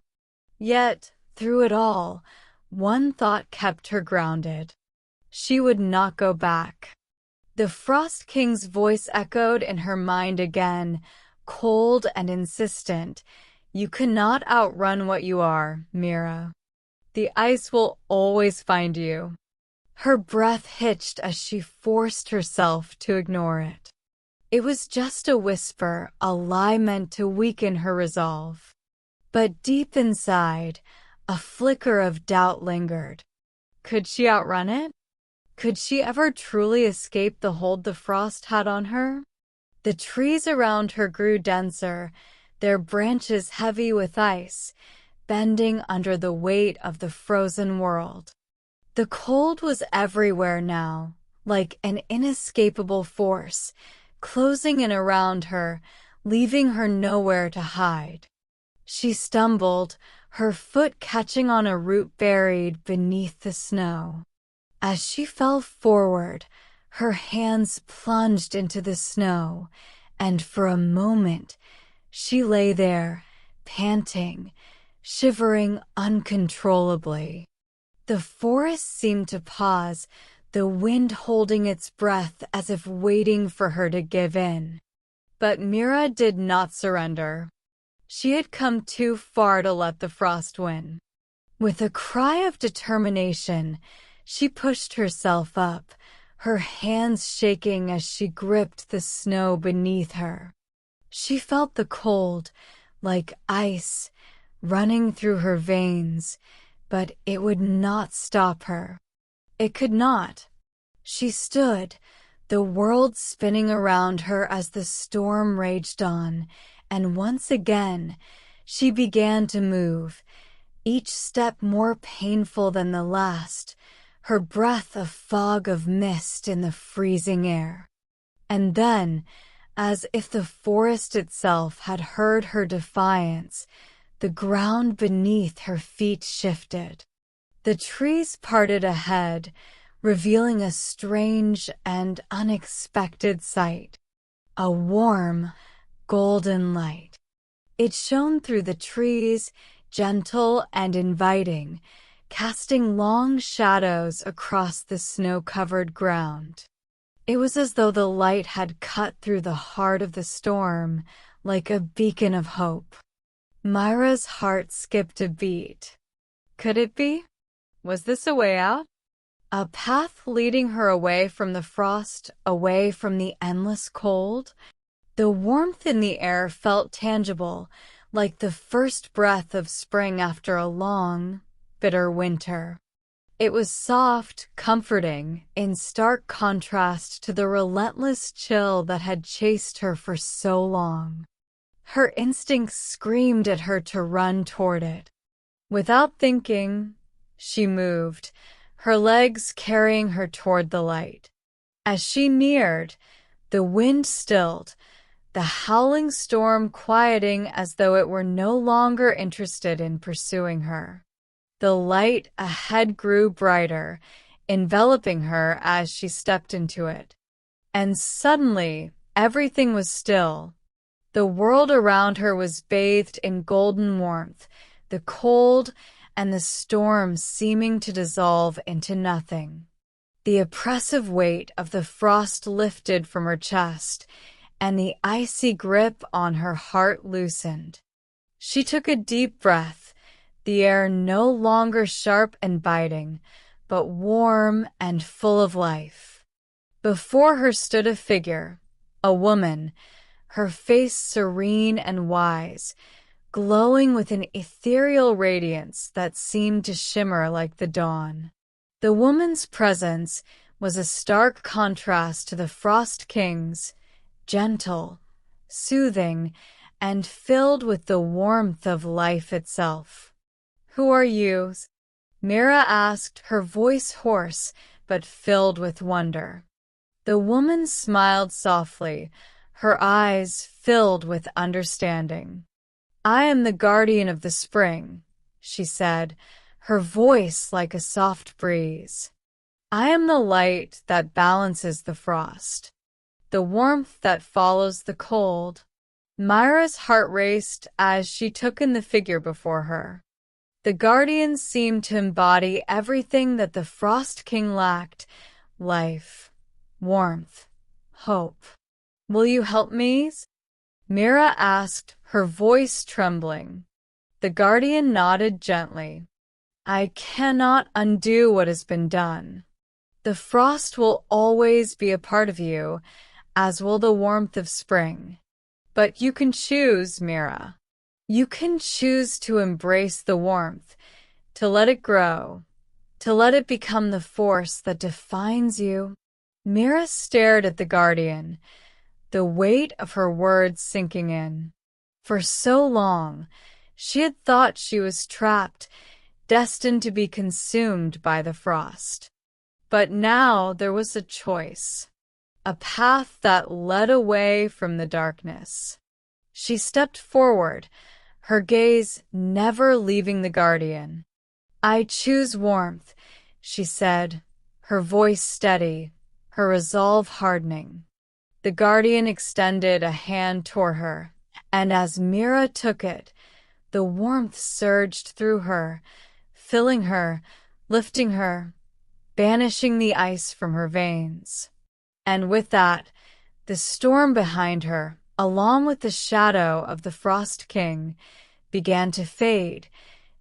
Yet, through it all, one thought kept her grounded. She would not go back. The Frost King's voice echoed in her mind again, cold and insistent. You cannot outrun what you are, Mira. The ice will always find you. Her breath hitched as she forced herself to ignore it. It was just a whisper, a lie meant to weaken her resolve. But deep inside, a flicker of doubt lingered. Could she outrun it? Could she ever truly escape the hold the frost had on her? The trees around her grew denser, their branches heavy with ice, bending under the weight of the frozen world. The cold was everywhere now, like an inescapable force, closing in around her, leaving her nowhere to hide. She stumbled, her foot catching on a root buried beneath the snow. As she fell forward, her hands plunged into the snow, and for a moment, she lay there, panting, shivering uncontrollably. The forest seemed to pause, the wind holding its breath as if waiting for her to give in. But Mira did not surrender. She had come too far to let the frost win. With a cry of determination, she pushed herself up, her hands shaking as she gripped the snow beneath her. She felt the cold, like ice, running through her veins, but it would not stop her. It could not. She stood, the world spinning around her as the storm raged on, and once again she began to move, each step more painful than the last, her breath a fog of mist in the freezing air. And then, as if the forest itself had heard her defiance, the ground beneath her feet shifted. The trees parted ahead, revealing a strange and unexpected sight. A warm, golden light. It shone through the trees, gentle and inviting, casting long shadows across the snow-covered ground. It was as though the light had cut through the heart of the storm, like a beacon of hope. Myra's heart skipped a beat. Could it be? Was this a way out? A path leading her away from the frost, away from the endless cold? The warmth in the air felt tangible, like the first breath of spring after a long, bitter winter. It was soft, comforting, in stark contrast to the relentless chill that had chased her for so long. Her instincts screamed at her to run toward it. Without thinking, she moved, her legs carrying her toward the light. As she neared, the wind stilled, the howling storm quieting as though it were no longer interested in pursuing her. The light ahead grew brighter, enveloping her as she stepped into it. And suddenly, everything was still. The world around her was bathed in golden warmth, the cold and the storm seeming to dissolve into nothing. The oppressive weight of the frost lifted from her chest, and the icy grip on her heart loosened. She took a deep breath, the air no longer sharp and biting, but warm and full of life. Before her stood a figure, a woman, her face serene and wise, glowing with an ethereal radiance that seemed to shimmer like the dawn. The woman's presence was a stark contrast to the Frost King's, gentle, soothing, and filled with the warmth of life itself. "Who are you?" Mira asked, her voice hoarse but filled with wonder. The woman smiled softly, her eyes filled with understanding. "I am the guardian of the spring," she said, her voice like a soft breeze. "I am the light that balances the frost, the warmth that follows the cold." Myra's heart raced as she took in the figure before her. The guardian seemed to embody everything that the Frost King lacked: life, warmth, hope. "Will you help me?" Mira asked, her voice trembling. The guardian nodded gently. "I cannot undo what has been done. The frost will always be a part of you, as will the warmth of spring. But you can choose, Mira. You can choose to embrace the warmth, to let it grow, to let it become the force that defines you." Mira stared at the guardian, the weight of her words sinking in. For so long, she had thought she was trapped, destined to be consumed by the frost. But now there was a choice, a path that led away from the darkness. She stepped forward, her gaze never leaving the guardian. "I choose warmth," she said, her voice steady, her resolve hardening. The guardian extended a hand toward her, and as Mira took it, the warmth surged through her, filling her, lifting her, banishing the ice from her veins. And with that, the storm behind her, along with the shadow of the Frost King, began to fade,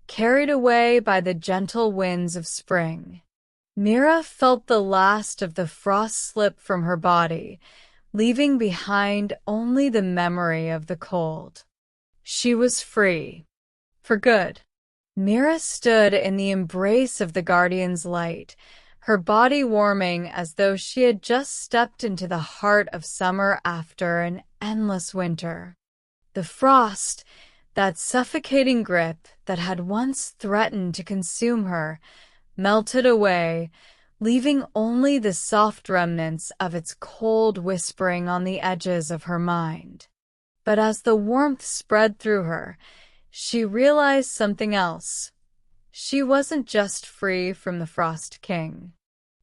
carried away by the gentle winds of spring. Mira felt the last of the frost slip from her body, leaving behind only the memory of the cold. She was free. For good. Mira stood in the embrace of the guardian's light, her body warming as though she had just stepped into the heart of summer after an endless winter. The frost, that suffocating grip that had once threatened to consume her, melted away, leaving only the soft remnants of its cold whispering on the edges of her mind. But as the warmth spread through her, she realized something else. She wasn't just free from the Frost King.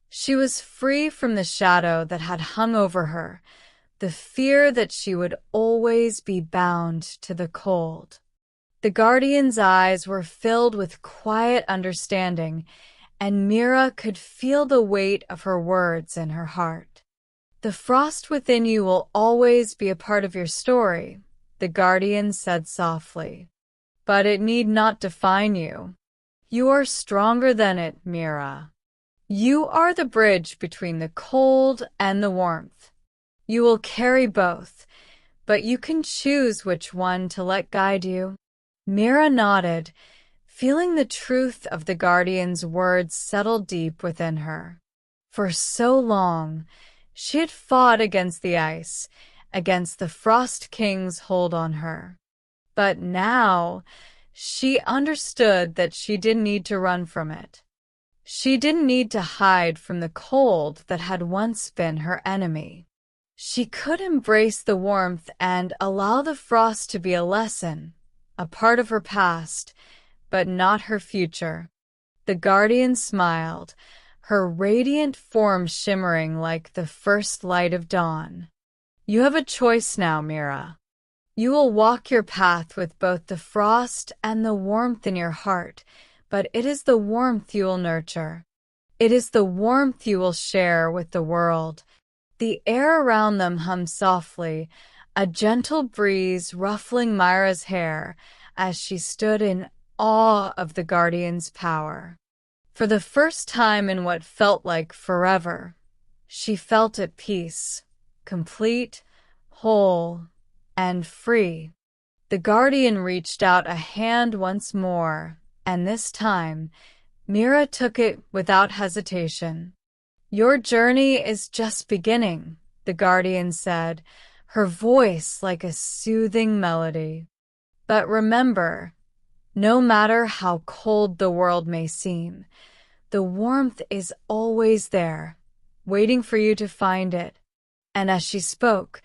She was free from the shadow that had hung over her, the fear that she would always be bound to the cold. The guardian's eyes were filled with quiet understanding, and Mira could feel the weight of her words in her heart. "The frost within you will always be a part of your story," the guardian said softly. "But it need not define you. You are stronger than it, Mira. You are the bridge between the cold and the warmth. You will carry both, but you can choose which one to let guide you." Mira nodded, feeling the truth of the guardian's words settle deep within her. For so long, she had fought against the ice, against the Frost King's hold on her. But now, she understood that she didn't need to run from it. She didn't need to hide from the cold that had once been her enemy. She could embrace the warmth and allow the frost to be a lesson, a part of her past, but not her future. The guardian smiled, her radiant form shimmering like the first light of dawn. You have a choice now, Mira. You will walk your path with both the frost and the warmth in your heart, but it is the warmth you will nurture. It is the warmth you will share with the world. The air around them hummed softly, a gentle breeze ruffling Myra's hair as she stood in awe of the guardian's power. For the first time in what felt like forever, she felt at peace, complete, whole, and free. The guardian reached out a hand once more, and this time, Mira took it without hesitation. Your journey is just beginning, the guardian said, her voice like a soothing melody. But remember, no matter how cold the world may seem, the warmth is always there, waiting for you to find it. And as she spoke,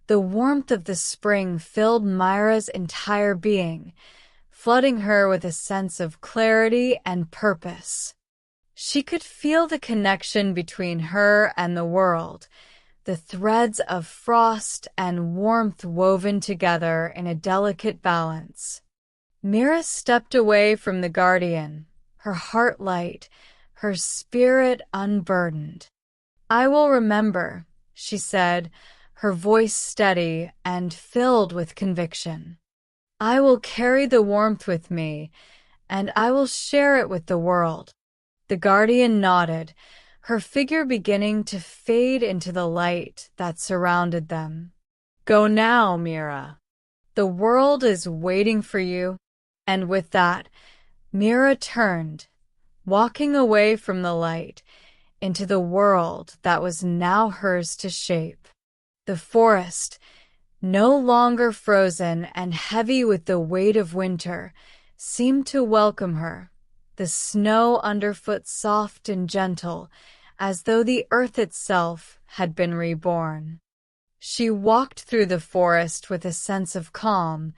the warmth of the spring filled Myra's entire being, flooding her with a sense of clarity and purpose. She could feel the connection between her and the world, the threads of frost and warmth woven together in a delicate balance. Mira stepped away from the guardian, her heart light, her spirit unburdened. I will remember, she said, her voice steady and filled with conviction. I will carry the warmth with me, and I will share it with the world. The guardian nodded, her figure beginning to fade into the light that surrounded them. Go now, Mira. The world is waiting for you. And with that, Mira turned, walking away from the light, into the world that was now hers to shape. The forest, no longer frozen and heavy with the weight of winter, seemed to welcome her, the snow underfoot soft and gentle, as though the earth itself had been reborn. She walked through the forest with a sense of calm,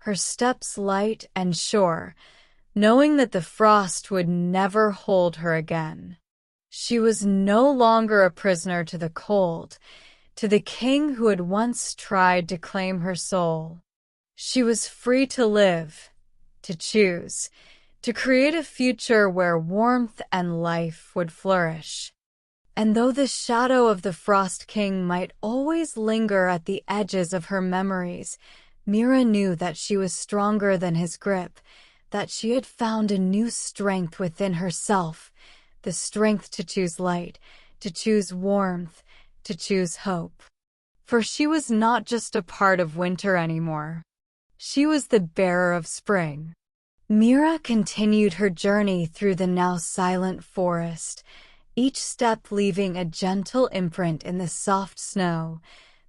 her steps light and sure, knowing that the frost would never hold her again. She was no longer a prisoner to the cold, to the king who had once tried to claim her soul. She was free to live, to choose, to create a future where warmth and life would flourish. And though the shadow of the Frost King might always linger at the edges of her memories, Mira knew that she was stronger than his grip, that she had found a new strength within herself, the strength to choose light, to choose warmth, to choose hope. For she was not just a part of winter anymore. She was the bearer of spring. Mira continued her journey through the now silent forest, each step leaving a gentle imprint in the soft snow,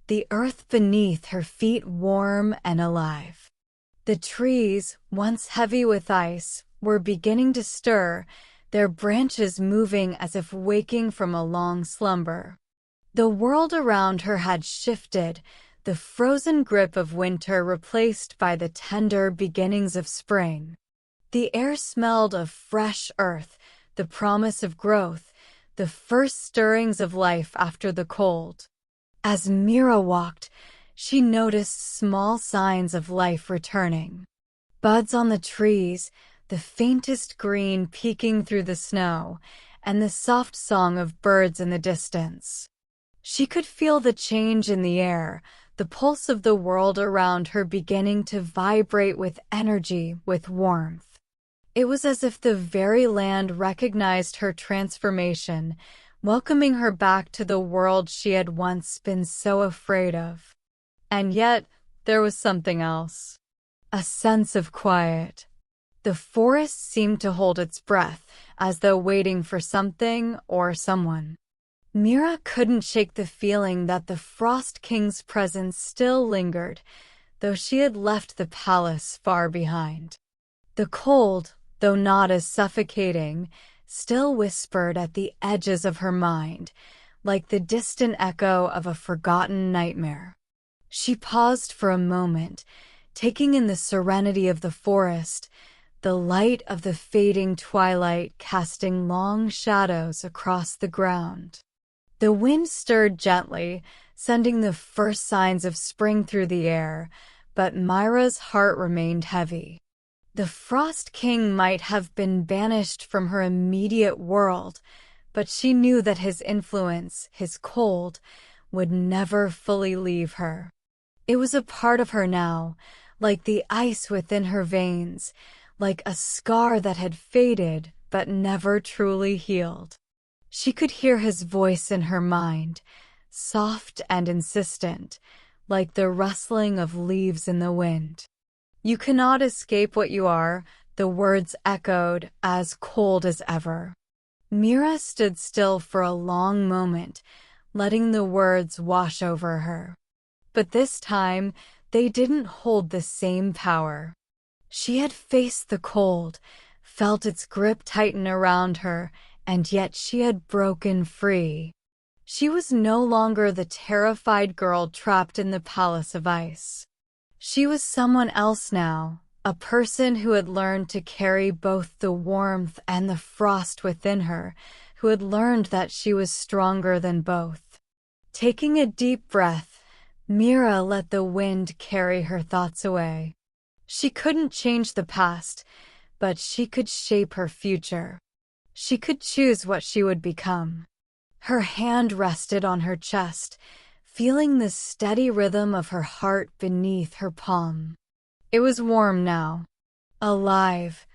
the earth beneath her feet warm and alive. The trees, once heavy with ice, were beginning to stir, their branches moving as if waking from a long slumber. The world around her had shifted, the frozen grip of winter replaced by the tender beginnings of spring. The air smelled of fresh earth, the promise of growth, the first stirrings of life after the cold. As Mira walked, she noticed small signs of life returning. Buds on the trees, the faintest green peeking through the snow, and the soft song of birds in the distance. She could feel the change in the air, the pulse of the world around her beginning to vibrate with energy, with warmth. It was as if the very land recognized her transformation, welcoming her back to the world she had once been so afraid of. And yet, there was something else. A sense of quiet. The forest seemed to hold its breath, as though waiting for something or someone. Mira couldn't shake the feeling that the Frost King's presence still lingered, though she had left the palace far behind. The cold, though not as suffocating, still whispered at the edges of her mind, like the distant echo of a forgotten nightmare. She paused for a moment, taking in the serenity of the forest, the light of the fading twilight casting long shadows across the ground. The wind stirred gently, sending the first signs of spring through the air, but Myra's heart remained heavy. The Frost King might have been banished from her immediate world, but she knew that his influence, his cold, would never fully leave her. It was a part of her now, like the ice within her veins, like a scar that had faded but never truly healed. She could hear his voice in her mind, soft and insistent, like the rustling of leaves in the wind. "You cannot escape what you are," the words echoed, as cold as ever. Mira stood still for a long moment, letting the words wash over her. But this time, they didn't hold the same power. She had faced the cold, felt its grip tighten around her, and yet she had broken free. She was no longer the terrified girl trapped in the palace of ice. She was someone else now, a person who had learned to carry both the warmth and the frost within her, who had learned that she was stronger than both. Taking a deep breath, Mira let the wind carry her thoughts away. She couldn't change the past, but she could shape her future. She could choose what she would become. Her hand rested on her chest, feeling the steady rhythm of her heart beneath her palm. It was warm now, alive.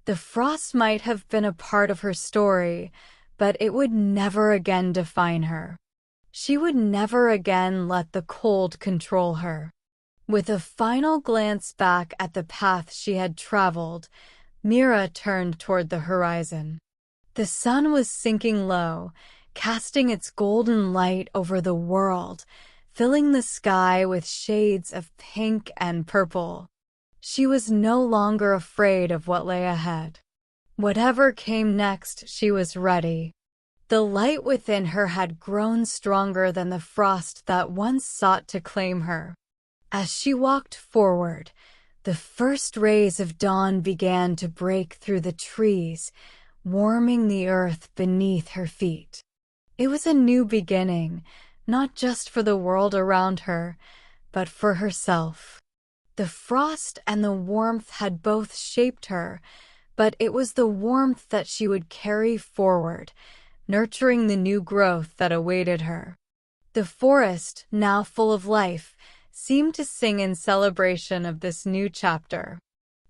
The frost might have been a part of her story, but it would never again define her. She would never again let the cold control her. With a final glance back at the path she had traveled, Mira turned toward the horizon. The sun was sinking low, casting its golden light over the world, filling the sky with shades of pink and purple. She was no longer afraid of what lay ahead. Whatever came next, she was ready. The light within her had grown stronger than the frost that once sought to claim her. As she walked forward, the first rays of dawn began to break through the trees, warming the earth beneath her feet. It was a new beginning, not just for the world around her, but for herself. The frost and the warmth had both shaped her, but it was the warmth that she would carry forward, nurturing the new growth that awaited her. The forest, now full of life, seemed to sing in celebration of this new chapter.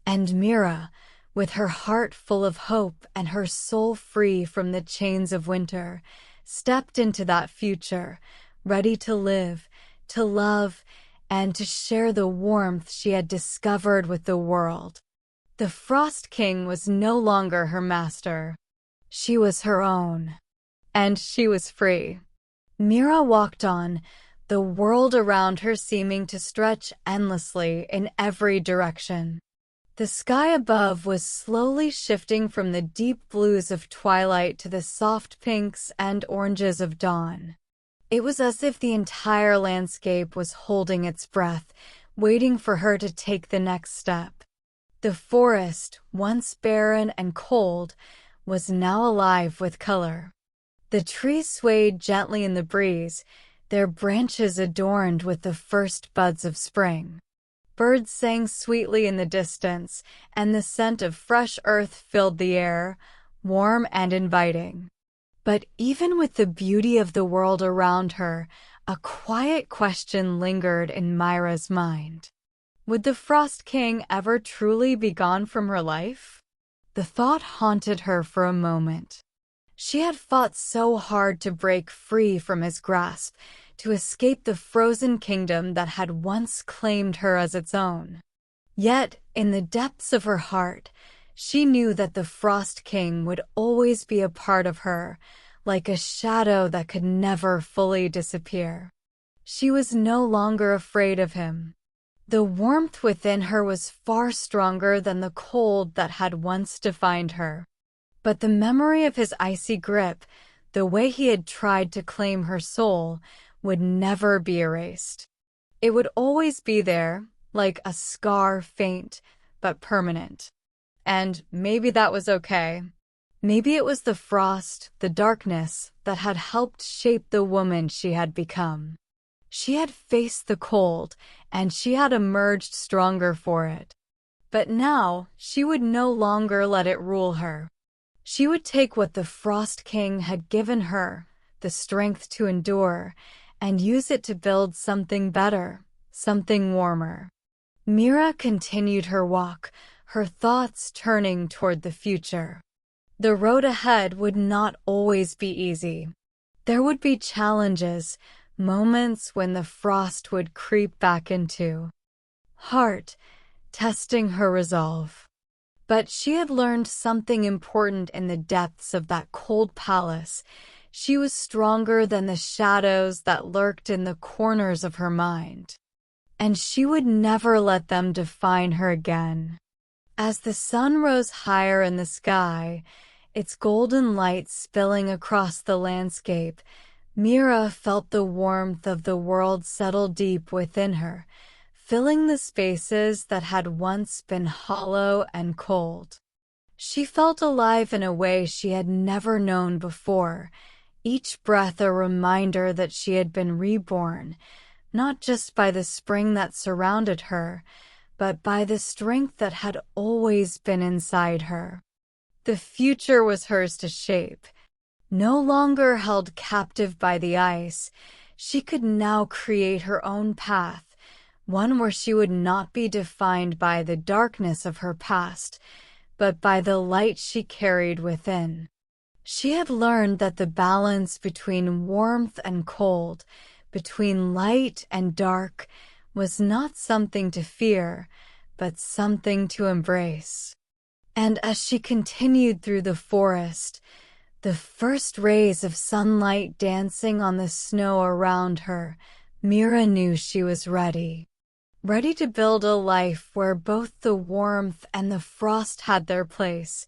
And Mira, with her heart full of hope and her soul free from the chains of winter, stepped into that future, ready to live, to love, and to share the warmth she had discovered with the world. The Frost King was no longer her master. She was her own. And she was free. Mira walked on, the world around her seeming to stretch endlessly in every direction. The sky above was slowly shifting from the deep blues of twilight to the soft pinks and oranges of dawn. It was as if the entire landscape was holding its breath, waiting for her to take the next step. The forest, once barren and cold, was now alive with color. The trees swayed gently in the breeze, their branches adorned with the first buds of spring. Birds sang sweetly in the distance, and the scent of fresh earth filled the air, warm and inviting. But even with the beauty of the world around her, a quiet question lingered in Myra's mind. Would the Frost King ever truly be gone from her life? The thought haunted her for a moment. She had fought so hard to break free from his grasp, to escape the frozen kingdom that had once claimed her as its own. Yet, in the depths of her heart, she knew that the Frost King would always be a part of her, like a shadow that could never fully disappear. She was no longer afraid of him. The warmth within her was far stronger than the cold that had once defined her. But the memory of his icy grip, the way he had tried to claim her soul, would never be erased. It would always be there, like a scar, faint but permanent. And maybe that was okay. Maybe it was the frost, the darkness, that had helped shape the woman she had become. She had faced the cold, and she had emerged stronger for it. But now, she would no longer let it rule her. She would take what the Frost King had given her, the strength to endure, and use it to build something better, something warmer. Mira continued her walk, her thoughts turning toward the future. The road ahead would not always be easy. There would be challenges, moments when the frost would creep back into heart, testing her resolve. But she had learned something important in the depths of that cold palace. She was stronger than the shadows that lurked in the corners of her mind. And she would never let them define her again. As the sun rose higher in the sky, its golden light spilling across the landscape, Mira felt the warmth of the world settle deep within her, filling the spaces that had once been hollow and cold. She felt alive in a way she had never known before, each breath a reminder that she had been reborn, not just by the spring that surrounded her, but by the strength that had always been inside her. The future was hers to shape. No longer held captive by the ice, she could now create her own path, one where she would not be defined by the darkness of her past, but by the light she carried within. She had learned that the balance between warmth and cold, between light and dark, was not something to fear, but something to embrace. And as she continued through the forest, the first rays of sunlight dancing on the snow around her, Mira knew she was ready. Ready to build a life where both the warmth and the frost had their place,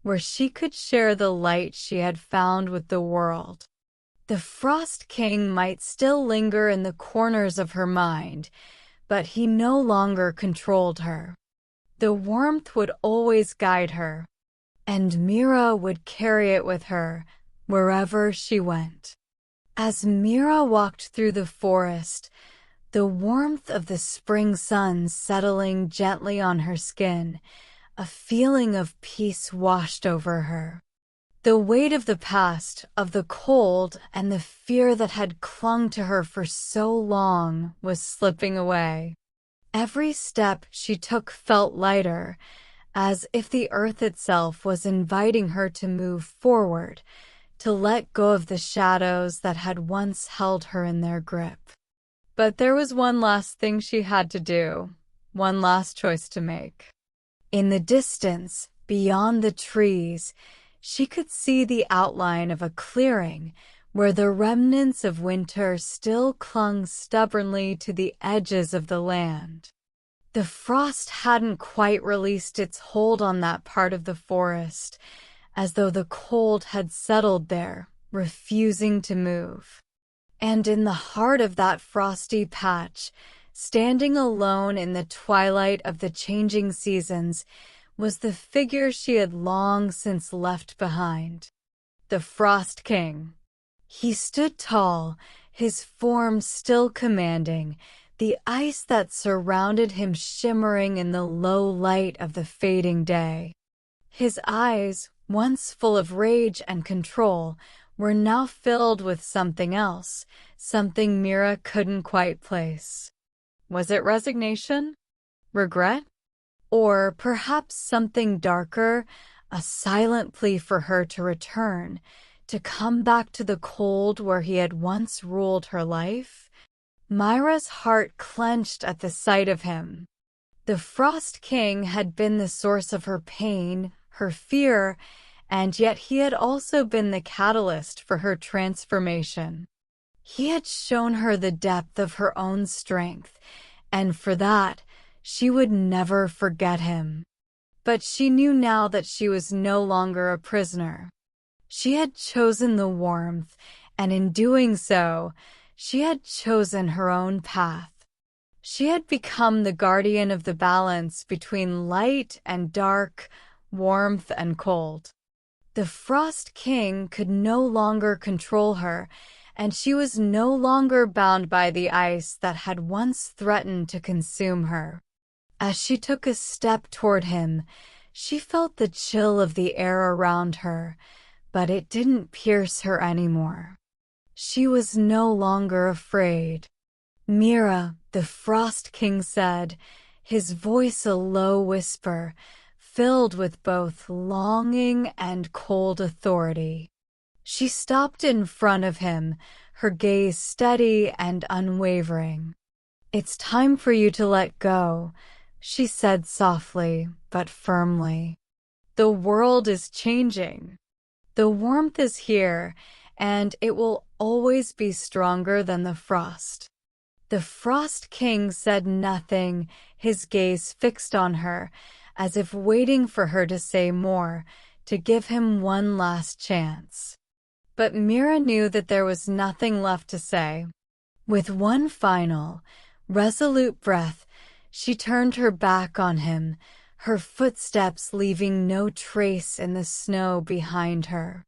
where she could share the light she had found with the world. The Frost King might still linger in the corners of her mind, but he no longer controlled her. The warmth would always guide her, and Mira would carry it with her wherever she went. As Mira walked through the forest, the warmth of the spring sun settling gently on her skin, a feeling of peace washed over her. The weight of the past, of the cold, and the fear that had clung to her for so long was slipping away. Every step she took felt lighter, as if the earth itself was inviting her to move forward, to let go of the shadows that had once held her in their grip. But there was one last thing she had to do, one last choice to make. In the distance, beyond the trees, she could see the outline of a clearing where the remnants of winter still clung stubbornly to the edges of the land. The frost hadn't quite released its hold on that part of the forest, as though the cold had settled there, refusing to move. And in the heart of that frosty patch, standing alone in the twilight of the changing seasons, was the figure she had long since left behind. The Frost King. He stood tall, his form still commanding, the ice that surrounded him shimmering in the low light of the fading day. His eyes, once full of rage and control, were now filled with something else, something Mira couldn't quite place. Was it resignation? Regret? Or perhaps something darker, a silent plea for her to return, to come back to the cold where he had once ruled her life? Myra's heart clenched at the sight of him. The Frost King had been the source of her pain, her fear, and yet he had also been the catalyst for her transformation. He had shown her the depth of her own strength, and for that, she would never forget him. But she knew now that she was no longer a prisoner. She had chosen the warmth, and in doing so, she had chosen her own path. She had become the guardian of the balance between light and dark, warmth and cold. The Frost King could no longer control her, and she was no longer bound by the ice that had once threatened to consume her. As she took a step toward him, she felt the chill of the air around her, but it didn't pierce her anymore. She was no longer afraid. "Mira," the Frost King said, his voice a low whisper, filled with both longing and cold authority. She stopped in front of him, her gaze steady and unwavering. "It's time for you to let go," she said softly but firmly. "The world is changing. The warmth is here, and it will always be stronger than the frost." The Frost King said nothing, his gaze fixed on her, as if waiting for her to say more, to give him one last chance. But Mira knew that there was nothing left to say. With one final, resolute breath, she turned her back on him, her footsteps leaving no trace in the snow behind her.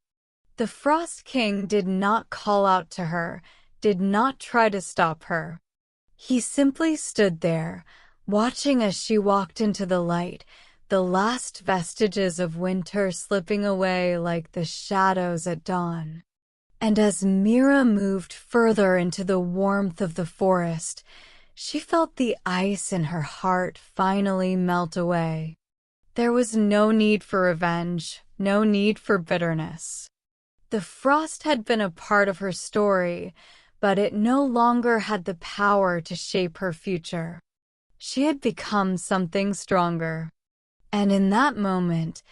The Frost King did not call out to her, did not try to stop her. He simply stood there, watching as she walked into the light, the last vestiges of winter slipping away like the shadows at dawn. And as Mira moved further into the warmth of the forest, she felt the ice in her heart finally melt away. There was no need for revenge, no need for bitterness. The frost had been a part of her story, but it no longer had the power to shape her future. She had become something stronger. And in that moment,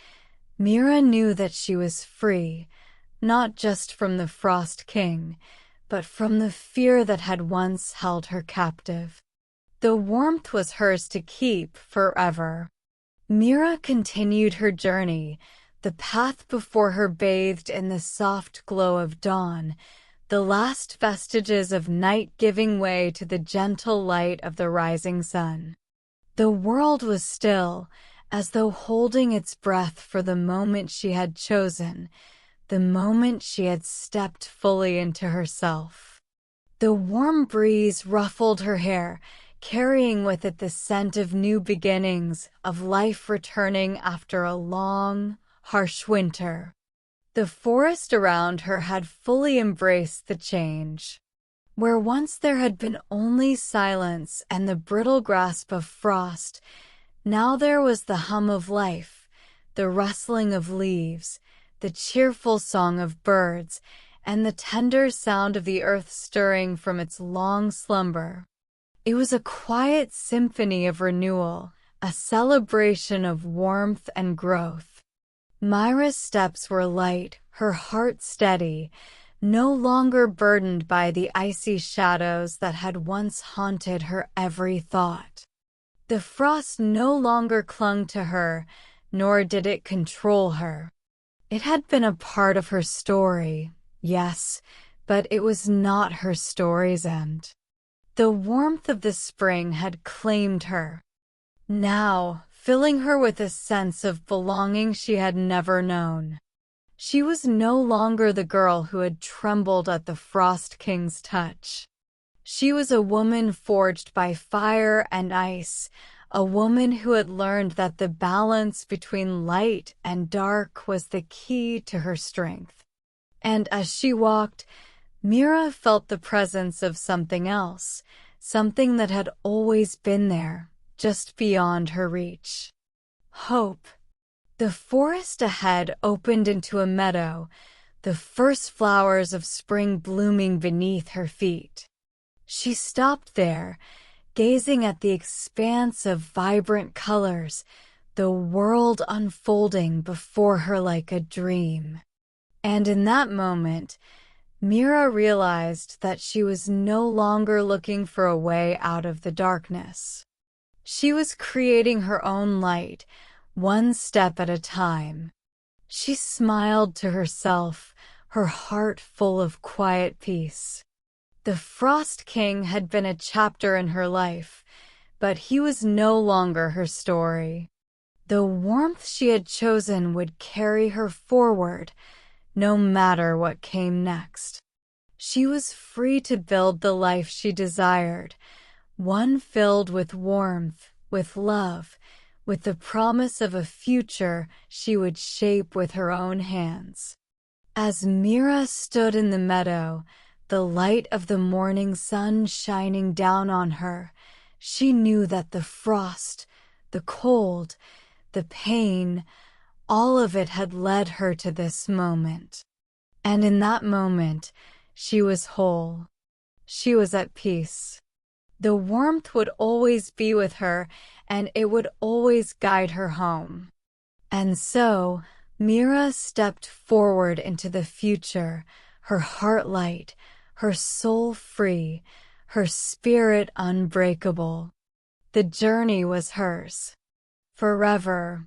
Mira knew that she was free, not just from the Frost King, but from the fear that had once held her captive. The warmth was hers to keep forever. Mira continued her journey, the path before her bathed in the soft glow of dawn, the last vestiges of night giving way to the gentle light of the rising sun. The world was still, as though holding its breath for the moment she had chosen, the moment she had stepped fully into herself. The warm breeze ruffled her hair, carrying with it the scent of new beginnings, of life returning after a long, harsh winter. The forest around her had fully embraced the change. Where once there had been only silence and the brittle grasp of frost, now there was the hum of life, the rustling of leaves, the cheerful song of birds, and the tender sound of the earth stirring from its long slumber. It was a quiet symphony of renewal, a celebration of warmth and growth. Mira's steps were light, her heart steady, no longer burdened by the icy shadows that had once haunted her every thought. The frost no longer clung to her, nor did it control her. It had been a part of her story, yes, but it was not her story's end. The warmth of the spring had claimed her, now filling her with a sense of belonging she had never known. She was no longer the girl who had trembled at the Frost King's touch. She was a woman forged by fire and ice, a woman who had learned that the balance between light and dark was the key to her strength. And as she walked, Mira felt the presence of something else, something that had always been there, just beyond her reach. Hope. The forest ahead opened into a meadow, the first flowers of spring blooming beneath her feet. She stopped there, gazing at the expanse of vibrant colors, the world unfolding before her like a dream. And in that moment, Mira realized that she was no longer looking for a way out of the darkness. She was creating her own light, one step at a time. She smiled to herself, her heart full of quiet peace. The Frost King had been a chapter in her life, but he was no longer her story. The warmth she had chosen would carry her forward, no matter what came next. She was free to build the life she desired, one filled with warmth, with love, with the promise of a future she would shape with her own hands. As Mira stood in the meadow, the light of the morning sun shining down on her, she knew that the frost, the cold, the pain, all of it had led her to this moment. And in that moment, she was whole. She was at peace. The warmth would always be with her, and it would always guide her home. And so, Mira stepped forward into the future, her heart light, her soul free, her spirit unbreakable. The journey was hers. Forever,